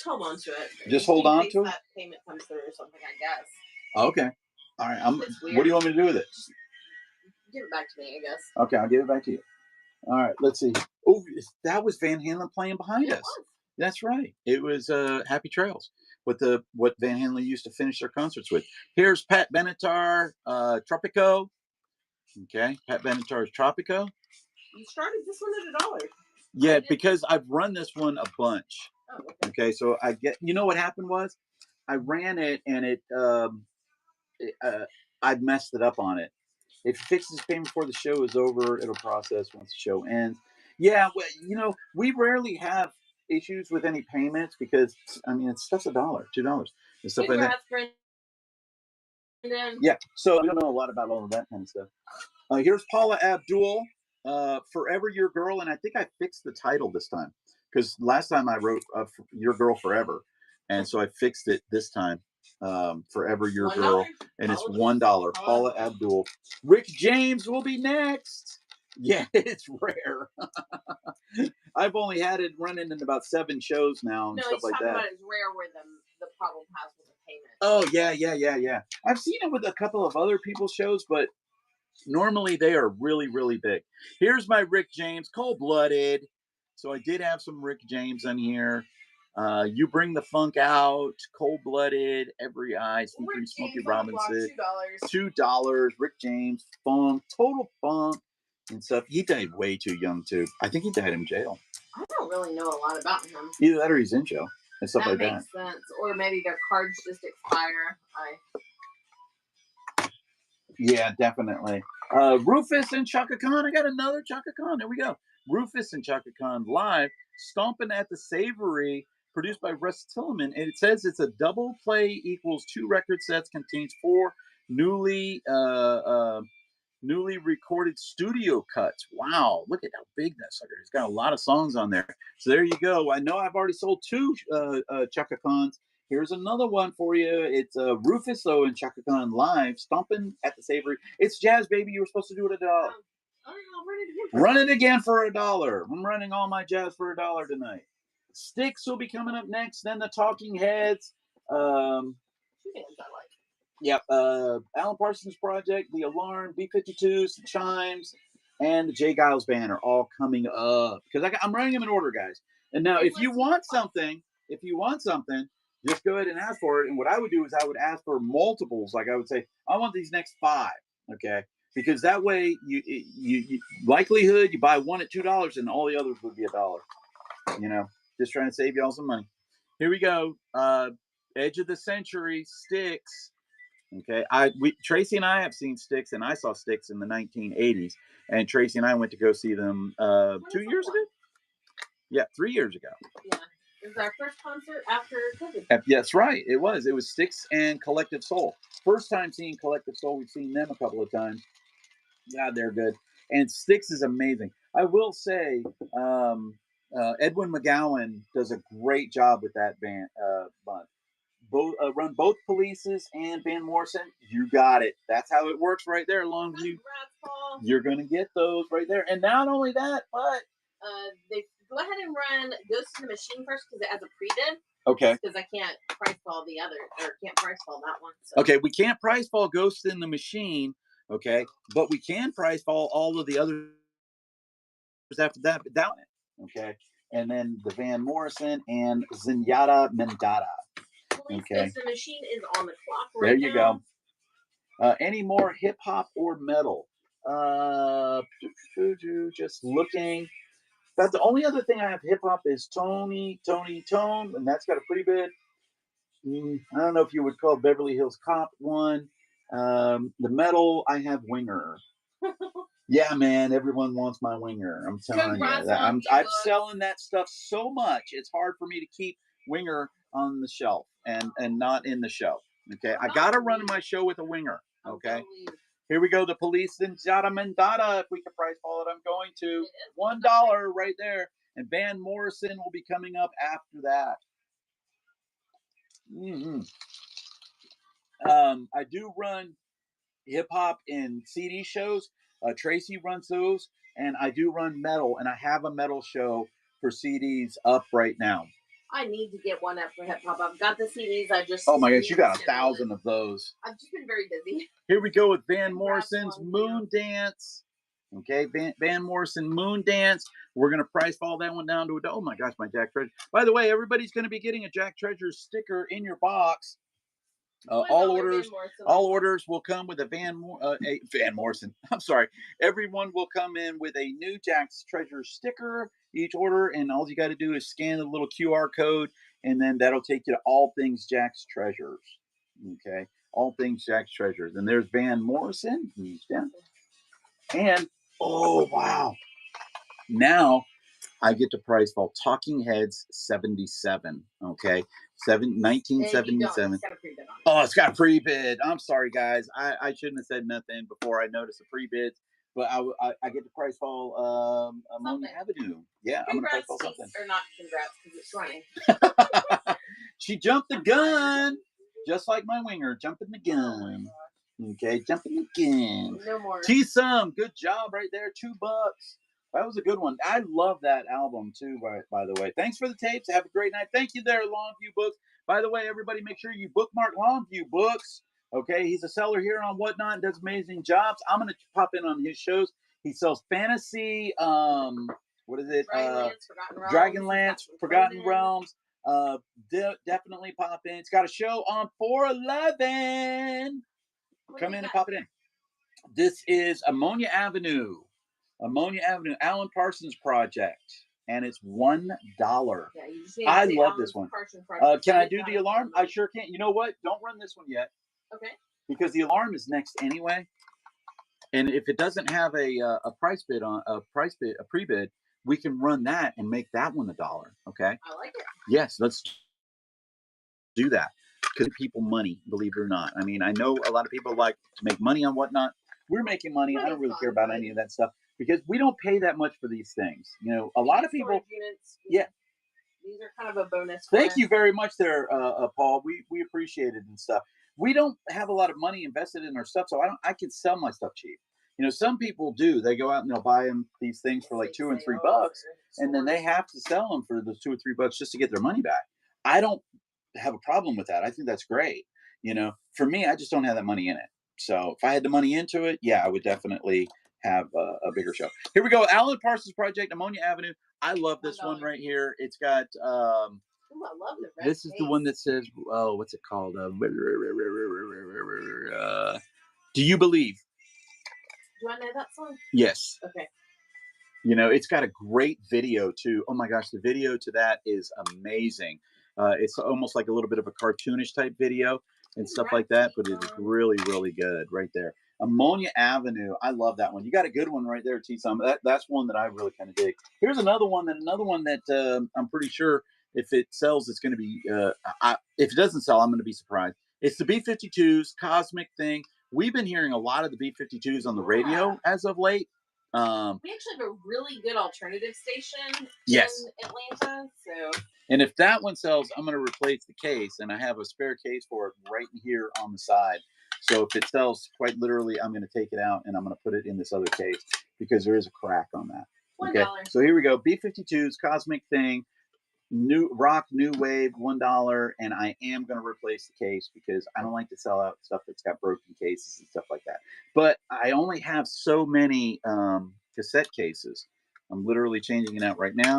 hold on to it. Just hold on to it? That payment comes through or something, I guess. Okay. All right. What do you want me to do with it? Just give it back to me, I guess. Okay, I'll give it back to you. All right, let's see. Oh, that was Van Halen playing behind us. That's right. It was Happy Trails with what Van Halen used to finish their concerts with. Here's Pat Benatar, Tropico. Okay, Pat Benatar's Tropico. You started this one at $1. Yeah, because I've run this one a bunch. Oh, okay, so I get. You know what happened was, I ran it and I messed it up on it. If you fix this payment before the show is over, it'll process once the show ends. Yeah, well, you know, we rarely have issues with any payments because I mean it's stuff's $1, $2, and stuff like that. Yeah, so we don't know a lot about all of that kind of stuff. Here's Paula Abdul, Forever Your Girl, and I think I fixed the title this time because last time I wrote Your Girl Forever, and so I fixed it this time. Forever Your Girl, and it's $1. Paula Abdul. Rick James will be next. Yeah, it's rare. I've only had it running in about 7 shows now and stuff like that. About it's rare where the problem has with the payment. Oh, yeah. I've seen it with a couple of other people's shows, but normally they are really, really big. Here's my Rick James, Cold-Blooded. So I did have some Rick James on here. You Bring the Funk Out, Cold-Blooded, Every Eye, featuring Smokey Robinson. $2. Rick James, Funk, Total Funk, and stuff. He died way too young, too. I think he died in jail. I don't really know a lot about him. Either that or he's in jail and stuff like that. That makes sense. Or maybe their cards just expire. Yeah, definitely. Rufus and Chaka Khan. I got another Chaka Khan. There we go. Rufus and Chaka Khan live, Stomping at the Savory, produced by Russ Tillman. And it says it's a double play equals 2 record sets, contains 4 newly recorded studio cuts. Wow, look at how big that sucker is. It's got a lot of songs on there. So there you go. I know I've already sold 2 Chaka Khans. Here's another one for you. It's Rufus, though, and Chaka Khan live, Stomping at the Savory. It's jazz, baby. You were supposed to do it $1. Run it again for $1. I'm running all my jazz for $1 tonight. Styx will be coming up next. Then the Talking Heads. Yep. Alan Parsons Project, The Alarm, B-52s, The Chimes, and the Jay Giles Band are all coming up. Because I'm running them in order, guys. And now, if you want something, just go ahead and ask for it. And what I would do is I would ask for multiples. Like I would say, I want these next 5. Okay. Because that way, you likelihood you buy one at $2 and all the others would be $1. You know, just trying to save y'all some money. Here we go. Edge of the Century, Styx. Okay, Tracy and I have seen Styx, and I saw Styx in the 1980s. And Tracy and I went to go see them 2 years ago. Yeah, 3 years ago. Yeah. It was our first concert after COVID. That's right. It was. It was Styx and Collective Soul. First time seeing Collective Soul. We've seen them a couple of times. God, they're good. And Styx is amazing. I will say, Edwin McGowan does a great job with that band. Run both Polices and Van Morrison. You got it. That's how it works right there. As long as you're going to get those right there. And not only that, but they go ahead and run Ghost in the Machine first because it has a pre-bid. Okay. Because I can't price fall the other, or can't price fall that one. So. Okay, we can't price fall Ghost in the Machine. Okay, but we can price fall all of the others after that. Down it. Okay, and then the Van Morrison and Zenyatta Mendata. Okay. Ghost in the Machine is on the clock right there. You now. Go. Any more hip hop or metal? Just looking. But the only other thing I have hip hop is Tone, and that's got a pre-bid. I don't know if you would call Beverly Hills Cop one. The metal, I have Winger. Yeah, man, everyone wants my Winger. I'm telling you. I'm selling that stuff so much, it's hard for me to keep Winger on the shelf and not in the show. Okay, I got to run my show with a Winger. Okay. Here we go. The Police and Jada Mendata. If we can price fall it, I'm going to $1 right there. And Van Morrison will be coming up after that. I do run hip hop in CD shows. Tracy runs those, and I do run metal, and I have a metal show for CDs up right now. I need to get one up for hip hop. I've got the CDs. Oh my gosh, you got 1,000 of those. I've just been very busy. Here we go with Van Morrison's Moon Dance. Okay, Van Morrison Moon Dance. We're going to price fall that one down to oh my gosh, my Jack Treasure. By the way, everybody's going to be getting a Jack Treasure sticker in your box. All orders will come with a Van Morrison. I'm sorry. Everyone will come in with a new Jack's Treasure sticker each order, and all you got to do is scan the little QR code, and then that'll take you to all things Jack's Treasures. Okay, all things Jack's Treasures. And there's Van Morrison. He's down. And oh wow, now I get to price fall Talking Heads 77. Okay. 1977. Oh, it's got a pre-bid. I'm sorry, guys. I shouldn't have said nothing before I noticed the pre-bid. But I get to price fall Ammonia Avenue. Yeah, I'm going to price fall something. Or not congrats, because it's running. She jumped the gun. Just like my Winger, jumping the gun. Okay, jumping the gun. No more. T-Sum, good job right there. $2. That was a good one. I love that album, too, by the way. Thanks for the tapes. Have a great night. Thank you there, Longview Books. By the way, everybody, make sure you bookmark Longview Books. Okay, he's a seller here on Whatnot and does amazing jobs. I'm gonna pop in on his shows. He sells fantasy. What is it? Dragonlance, Forgotten Realms. Definitely pop in. It's got a show on 4/11. Come in and pop it in. This is Ammonia Avenue. Ammonia Avenue, Alan Parsons Project. And it's $1. Yeah, I love this one. Can I do the alarm? I sure can. You know what? Don't run this one yet. Okay. Because the alarm is next anyway. And if it doesn't have a price bid on a pre-bid, we can run that and make that one $1. Okay. I like it. Yes, let's do that. Because people money, believe it or not. I mean, I know a lot of people like to make money on Whatnot. We're making money. I don't really care about any of that stuff because we don't pay that much for these things. You know, a lot of people. Yeah. These are kind of a bonus. Thank you very much there, Paul. We appreciate it and stuff. We don't have a lot of money invested in our stuff, so I can sell my stuff cheap. You know, some people do. They go out and they'll buy them these things for like $2 and $3, and then they have to sell them for those $2 or $3 just to get their money back. I don't have a problem with that. I think that's great. You know, for me, I just don't have that money in it. So if I had the money into it, yeah, I would definitely have a bigger show. Here we go. Alan Parsons Project, Ammonia Avenue. I love this one right here. It's got. Ooh, I love the red this is the one that says, "Oh, what's it called? Do you believe?" Do I know that song? Yes. Okay. You know, it's got a great video too. Oh my gosh, the video to that is amazing. It's almost like a little bit of a cartoonish type video and stuff like that, but it is really, really good right there. Ammonia Avenue, I love that one. You got a good one right there, T-Some. That's one that I really kind of dig. Here's another one that I'm pretty sure if it sells, it's going to be. If it doesn't sell, I'm going to be surprised. It's the B-52s, Cosmic Thing. We've been hearing a lot of the B-52s on the radio as of late. We actually have a really good alternative station in Atlanta. So, and if that one sells, I'm going to replace the case, and I have a spare case for it right here on the side. So if it sells, quite literally, I'm going to take it out and I'm going to put it in this other case because there is a crack on that. $1. So here we go. B-52s, Cosmic Thing, new rock, new wave, $1, and I am going to replace the case because I don't like to sell out stuff that's got broken cases and stuff like that. But I only have so many cassette cases. I'm literally changing it out right now,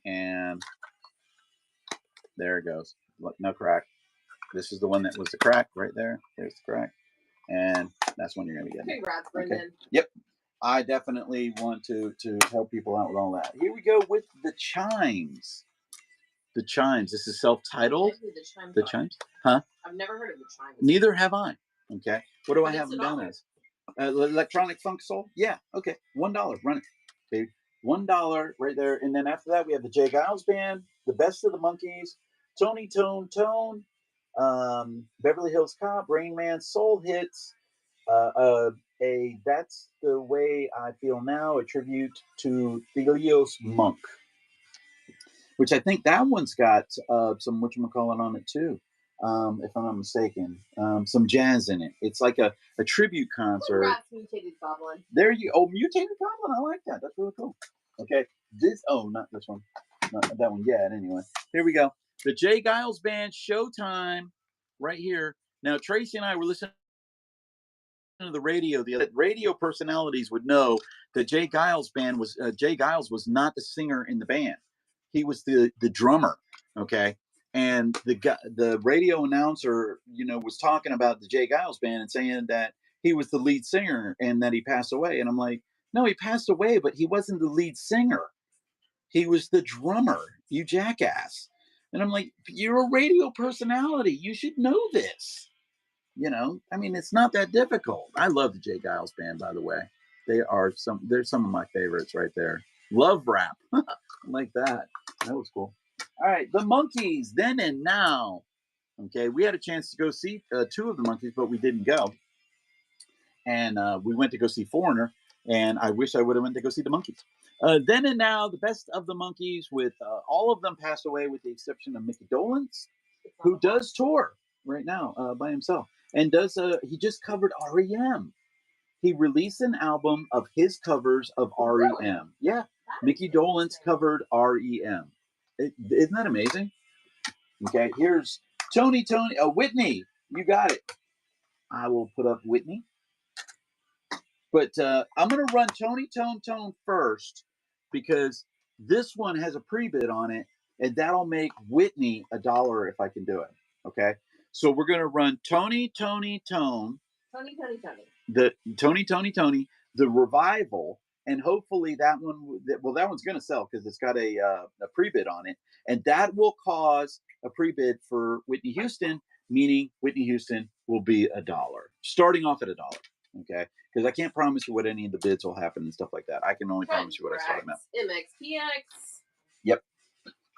and there it goes. Look, no crack. This is the one that was the crack right there. There's the crack, and that's when you're going to get it. Congrats, Brendan. Okay. Yep. I definitely want to help people out with all that. Here we go with the chimes. The chimes. This is self-titled. The chimes? Huh? I've never heard of the chimes. Neither have I. Okay. What do I have them down as? Electronic funk soul? Yeah. Okay. $1. Run it, baby. $1 right there. And then after that, we have the Jay Giles Band, the Best of the Monkees, Tony Tone, Beverly Hills Cop, Rain Man, Soul Hits, That's the Way I Feel Now, a tribute to Thelios Monk, which I think that one's got some whatchamacallit on it too, if I'm not mistaken. Some jazz in it. It's like a tribute concert. Mutated Goblin. There you Mutated Goblin. I like that. That's really cool. Okay. Not this one. Not that one yet, anyway. Here we go. The Jay Giles Band, Showtime, right here. Now, Tracy and I were listening to the radio. The radio personalities would know that Jay Giles was not the singer in the band. He was the drummer, okay? And the radio announcer, was talking about the Jay Giles Band and saying that he was the lead singer and that he passed away. And I'm like, no, he passed away, but he wasn't the lead singer. He was the drummer, you jackass. And I'm like, you're a radio personality. You should know this. I mean, it's not that difficult. I love the Jay Giles Band, by the way. They're some of my favorites right there. Love Rap. Like that. That was cool. All right, the Monkees, Then and Now. Okay, we had a chance to go see two of the Monkees, but we didn't go. And we went to go see Foreigner, and I wish I would have went to go see the Monkees. Then and Now, the Best of the Monkees, with all of them passed away with the exception of Mickey Dolenz, who does tour right now by himself. And he just covered REM. He released an album of his covers of REM. Really? Yeah, Mickey Dolenz covered REM. Isn't that amazing? Okay, here's Tony, Whitney. You got it. I will put up Whitney. But I'm going to run Tony Tone first because this one has a pre-bid on it, and that'll make Whitney $1 if I can do it. Okay, so we're going to run Tony Tone. The Tony, the revival, and hopefully that one. Well, that one's going to sell because it's got a pre-bid on it, and that will cause a pre-bid for Whitney Houston, meaning Whitney Houston will be $1, starting off at $1. Okay, because I can't promise you what any of the bids will happen and stuff like that. I can only promise you what I start them at. MXPX. Yep.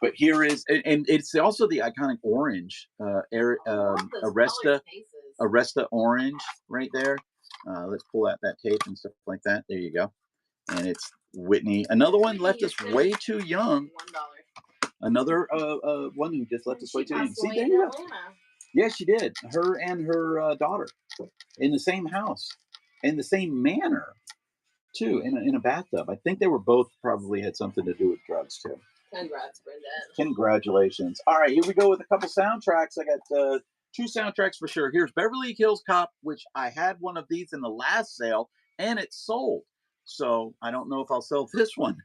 But here is, and it's also the iconic orange, Aresta orange right there. Let's pull out that tape and stuff like that. There you go. And it's Whitney. Another one left us way too young. $1. Another one who just left us way too young. See, there you go. Yeah, she did. Her and her daughter in the same house, in the same manner, too, in a bathtub. I think they were both probably had something to do with drugs, too. Congrats, Brenda. Congratulations. All right, here we go with a couple soundtracks. I got 2 soundtracks for sure. Here's Beverly Hills Cop, which I had one of these in the last sale, and it sold. So I don't know if I'll sell this one.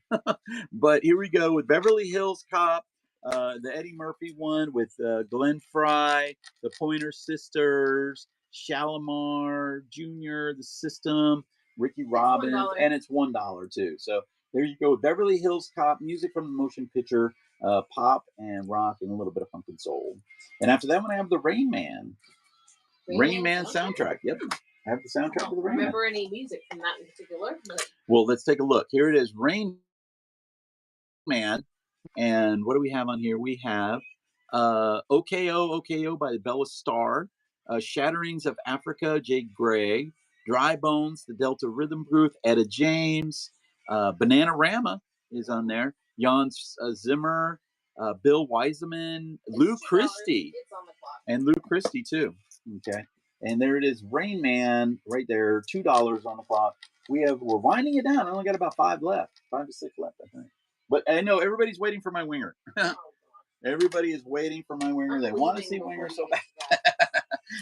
But here we go with Beverly Hills Cop. The Eddie Murphy one with Glenn Fry, the Pointer Sisters, Shalimar Jr., The System, Ricky Robbins, and it's $1 too. So there you go. Beverly Hills Cop, music from the motion picture, pop and rock, and a little bit of funk and soul. And after that one, I have the Rain Man. Rain Man soundtrack. Yep. I have the soundtrack of the Rain Man. Remember any music from that in particular? Well, let's take a look. Here it is, Rain Man. And what do we have on here? We have OKO by Bella Starr, Shatterings of Africa, Jay Gray, Dry Bones, the Delta Rhythm Group, Etta James, Bananarama is on there, Jan Zimmer, Bill Wiseman, Lou Christie, and Lou Christie too. Okay, and there it is, Rain Man right there, $2 on the clock. We're winding it down. I only got about 5 left, 5 to 6 left, I think. But I know everybody's waiting for my winger. Everybody is waiting for my winger. They want to see winger so bad.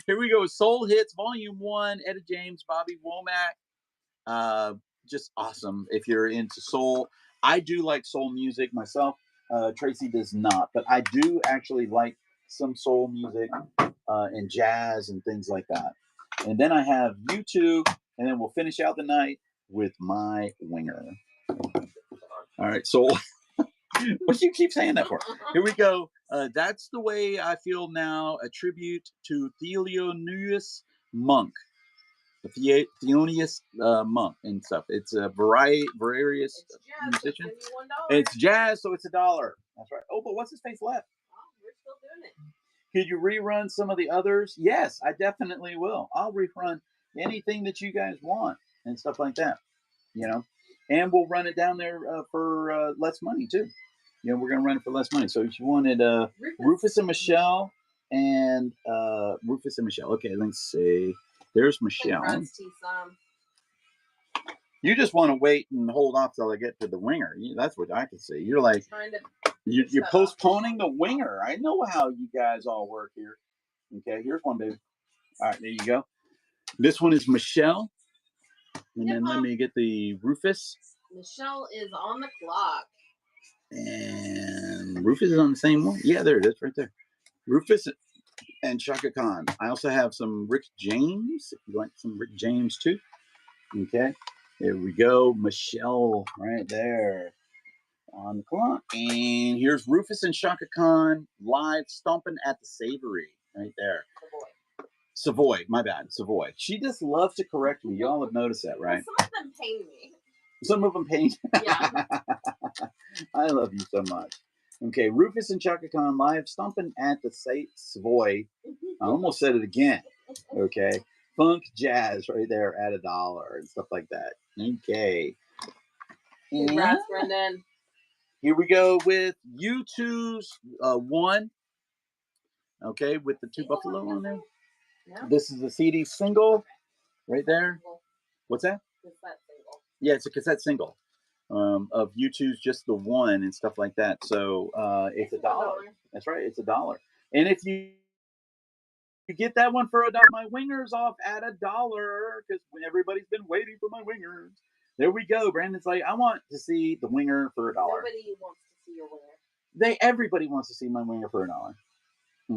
Here we go. Soul Hits Volume 1. Etta James, Bobby Womack. Just awesome if you're into soul. I do like soul music myself. Tracy does not. But I do actually like some soul music and jazz and things like that. And then I have U2. And then we'll finish out the night with my winger. All right, so what do you keep saying that for? Here we go. That's the Way I Feel Now, a tribute to Thelonious Monk, the Thelonious Monk and stuff. It's a various musician. It's jazz, so it's $1. That's right. Oh, but what's his face left? Oh, we're still doing it. Could you rerun some of the others? Yes, I definitely will. I'll rerun anything that you guys want and stuff like that, you know. And we'll run it down there for less money, too. You know, we're going to run it for less money. So if you wanted Rufus and Michelle and Rufus and Michelle. Okay, let's see. There's Michelle. You just want to wait and hold off till I get to the winger. That's what I can see. You're like, you're postponing the winger. I know how you guys all work here. Okay, here's one, baby. All right, there you go. This one is Michelle. And then let me get the Rufus. Michelle is on the clock. And Rufus is on the same one. Yeah, there it is, right there. Rufus and Chaka Khan. I also have some Rick James. If you like some Rick James too. Okay, there we go. Michelle right there on the clock. And here's Rufus and Chaka Khan live stomping at the Savory right there. Savoy, my bad. Savoy. She just loves to correct me. Y'all have noticed that, right? Some of them pain me. Some of them pain. Yeah. I love you so much. Okay, Rufus and Chaka Khan live stomping at the Savoy. I almost said it again. Okay. Funk jazz right there at $1 and stuff like that. Okay. Congrats, Brendan. Here we go with U2's One. Okay, with the 2 Buffalo on there. Yeah. This is a CD single right there. What's that? Cassette single. Yeah, it's a cassette single of U2's Just the One and stuff like that. So it's $1. That's right, it's $1. And if you get that one for $1, my wingers off at $1 because everybody's been waiting for my wingers. There we go. Brandon's like, I want to see the winger for $1. Nobody wants to see your winger. Everybody wants to see my winger for $1.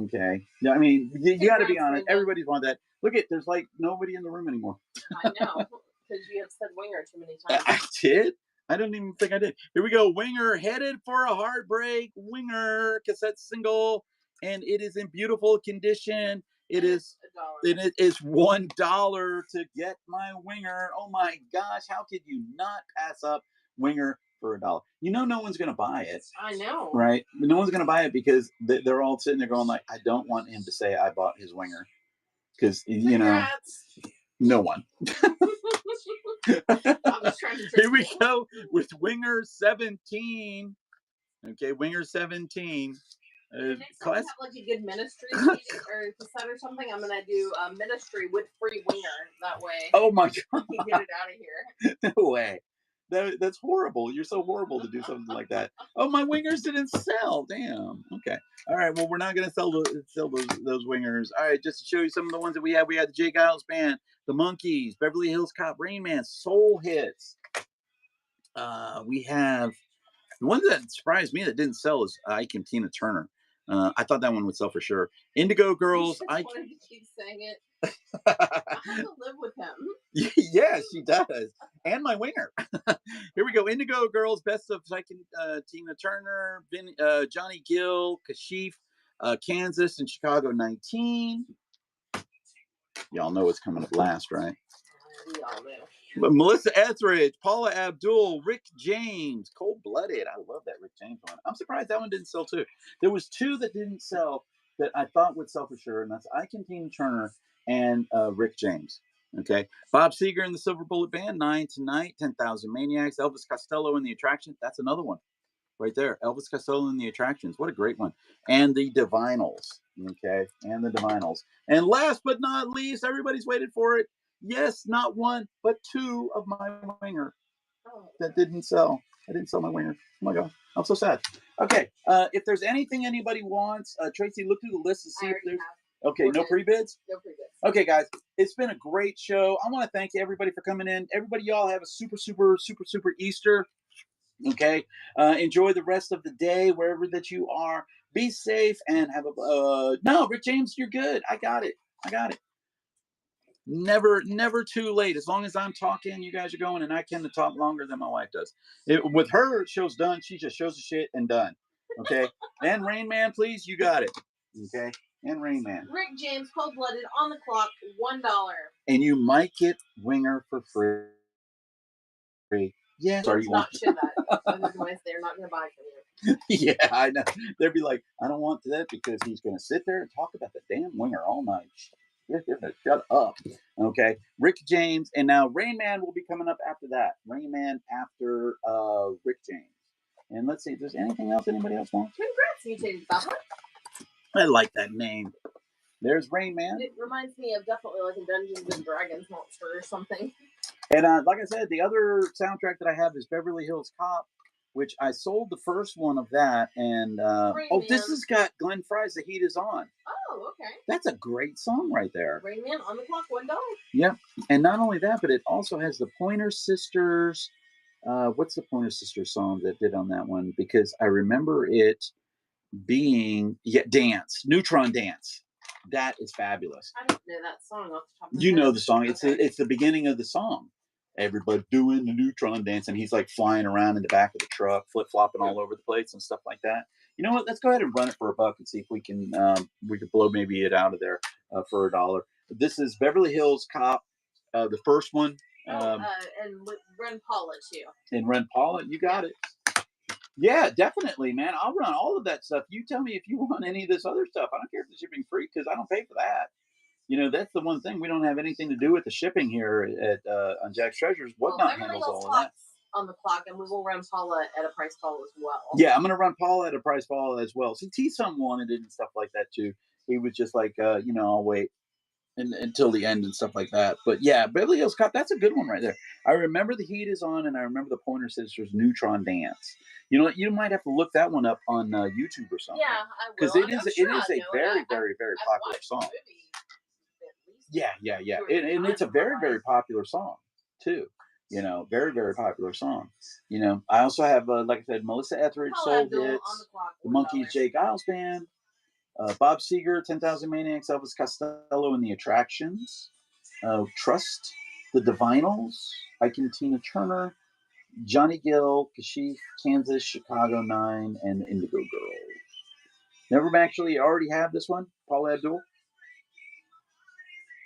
Okay. Yeah, I mean, you got to be honest. Everybody's wanted that. Look at, there's like nobody in the room anymore. I know, because you have said winger too many times. I did? I don't even think I did. Here we go. Winger headed for a heartbreak. Winger cassette single, and it is in beautiful condition. It is $1 to get my winger. Oh my gosh, how could you not pass up winger for $1? You know, no one's gonna buy it. I know, right? No one's gonna buy it because they're all sitting there going like, I don't want him to say I bought his winger, because you know, no one. Here we go with winger 17. Okay, winger 17. Next time we have like a good ministry or cassette or something, I'm gonna do a ministry with free winger. That way, oh my god, we can get it out of here. No way. That's horrible. You're so horrible to do something like that. Oh, my wingers didn't sell. Damn. Okay. All right. Well, we're not gonna sell those wingers. All right. Just to show you some of the ones that we had. We had the Jay Giles Band, the Monkees, Beverly Hills Cop, Rain Man, Soul Hits. We have the one that surprised me that didn't sell is Ike and Tina Turner. I thought that one would sell for sure. Indigo Girls. I wanted to keep saying it. I have to live with him. Yeah, she does. And my winger. Here we go. Indigo Girls, Best of Ike and Tina Turner, Johnny Gill, Kashif, Kansas, and Chicago 19. Y'all know what's coming up last, right? We all know. But Melissa Etheridge, Paula Abdul, Rick James, Cold Blooded. I love that Rick James one. I'm surprised that one didn't sell too. There was two that didn't sell that I thought would sell for sure, and that's Ike and Tina Turner and Rick James. Okay. Bob Seger and the Silver Bullet Band, 9 Tonight, 10,000 Maniacs, Elvis Costello and the Attraction. That's another one right there. Elvis Costello and the Attractions. What a great one. And the Divinals. Okay. And the Divinals. And last but not least, everybody's waited for it. Yes, not one, but two of my winger that didn't sell. I didn't sell my winger. Oh my God. I'm so sad. Okay. If there's anything anybody wants, Tracy, look through the list to see if there's. Okay, no pre-bids? No pre-bids. Okay, guys, it's been a great show. I want to thank everybody for coming in. Everybody, y'all have a super, super, super, super Easter. Okay? Enjoy the rest of the day, wherever that you are. Be safe and have a... no, Rick James, you're good. I got it. Never too late. As long as I'm talking, you guys are going, and I tend to talk longer than my wife does. With her, show's done. She just shows the shit and done. Okay? And Rain Man, please, you got it. Okay? And Rain Man. Rick James, Cold Blooded, on the clock, $1. And you might get winger for free. Yeah. Sorry, you not should that. Otherwise, they're not going to buy from you. Yeah, I know. They'd be like, I don't want that because he's going to sit there and talk about the damn winger all night. Shut up. Okay. Rick James. And now Rain Man will be coming up after that. Rain Man after Rick James. And let's see if there's anything else anybody else wants. Congrats, mutated Papa. I like that name. There's Rain Man. It reminds me of definitely like a Dungeons and Dragons monster or something. And like I said, the other soundtrack that I have is Beverly Hills Cop, which I sold the first one of that. And this has got Glenn Fry's "The Heat Is On." Oh, okay. That's a great song right there. Rain Man, on the clock, $1. Yep. And not only that, but it also has the Pointer Sisters. What's the Pointer Sisters song that did on that one? Because I remember it being Dance, Neutron Dance. That is fabulous. I don't know that song off the top of my head. You know the song. It's the beginning of the song. Everybody doing the Neutron Dance, and he's like flying around in the back of the truck, flip-flopping all over the place and stuff like that. You know what? Let's go ahead and run it for $1 and see if we can blow maybe it out of there for $1. This is Beverly Hills Cop, the first one. And Ren Paula too. And Ren Paula, you got it. Yeah, definitely, man. I'll run all of that stuff. You tell me if you want any of this other stuff. I don't care if the shipping free because I don't pay for that. You know, that's the one thing. We don't have anything to do with the shipping here at on Jack's Treasures. Whatnot handles all of that. On the clock, and we will run Paula at a price Paula as well. Yeah, I'm going to run Paula at a price Paula as well. See, T-Some wanted it and stuff like that too. He was just like, I'll wait. until the end and stuff like that. But yeah, Beverly Hills Cop, that's a good one right there. I remember The Heat Is On, and I remember the Pointer Sisters Neutron Dance. You know, you might have to look that one up on YouTube or something. Yeah, I will. Because it is a very, very, very popular song. Yeah. And it's a very, very popular song too. You know, very, very popular song. You know, I also have, like I said, Melissa Etheridge, Soul Hits, the Monkees, Jay Giles Band, Bob Seger, 10,000 Maniacs, Elvis Costello and the Attractions, Trust, the Divinals, Ike and Tina Turner, Johnny Gill, Kashif, Kansas, Chicago 9, and Indigo Girls. Never actually already have this one, Paula Abdul?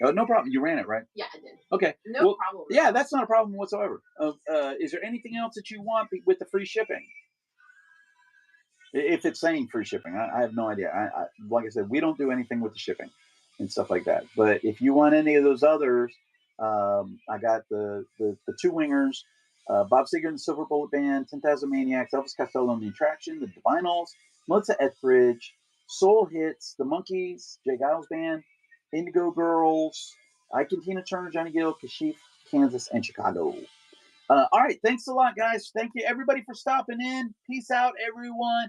No problem. You ran it, right? Yeah, I did. Okay. No problem. Yeah, that's not a problem whatsoever. Is there anything else that you want with the free shipping? If it's saying free shipping, I have no idea. Like I said, we don't do anything with the shipping and stuff like that. But if you want any of those others, I got the Two Wingers, Bob Seger and the Silver Bullet Band, 10,000 Maniacs, Elvis Costello and the Attraction, the Divinals, Melissa Etheridge, Soul Hits, the Monkees, Jay Giles Band, Indigo Girls, Ike and Tina Turner, Johnny Gill, Kashif, Kansas, and Chicago. All right, thanks a lot, guys. Thank you, everybody, for stopping in. Peace out, everyone.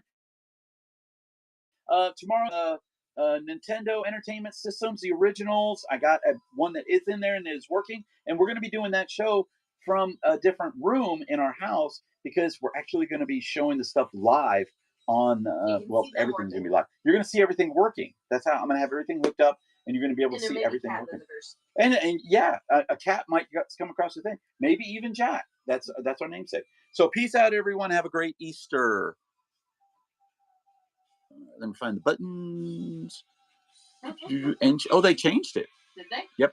Tomorrow, Nintendo Entertainment Systems, the originals. I got one that is in there and is working, and we're going to be doing that show from a different room in our house because we're actually going to be showing the stuff live on. Well, everything's going to be live. You're going to see everything working. That's how I'm going to have everything hooked up, and you're going to be able to see everything working. And yeah, a cat might come across the thing. Maybe even Jack. That's our namesake. So peace out, everyone. Have a great Easter. Let me find the buttons. And oh, they changed it. Did they? Yep.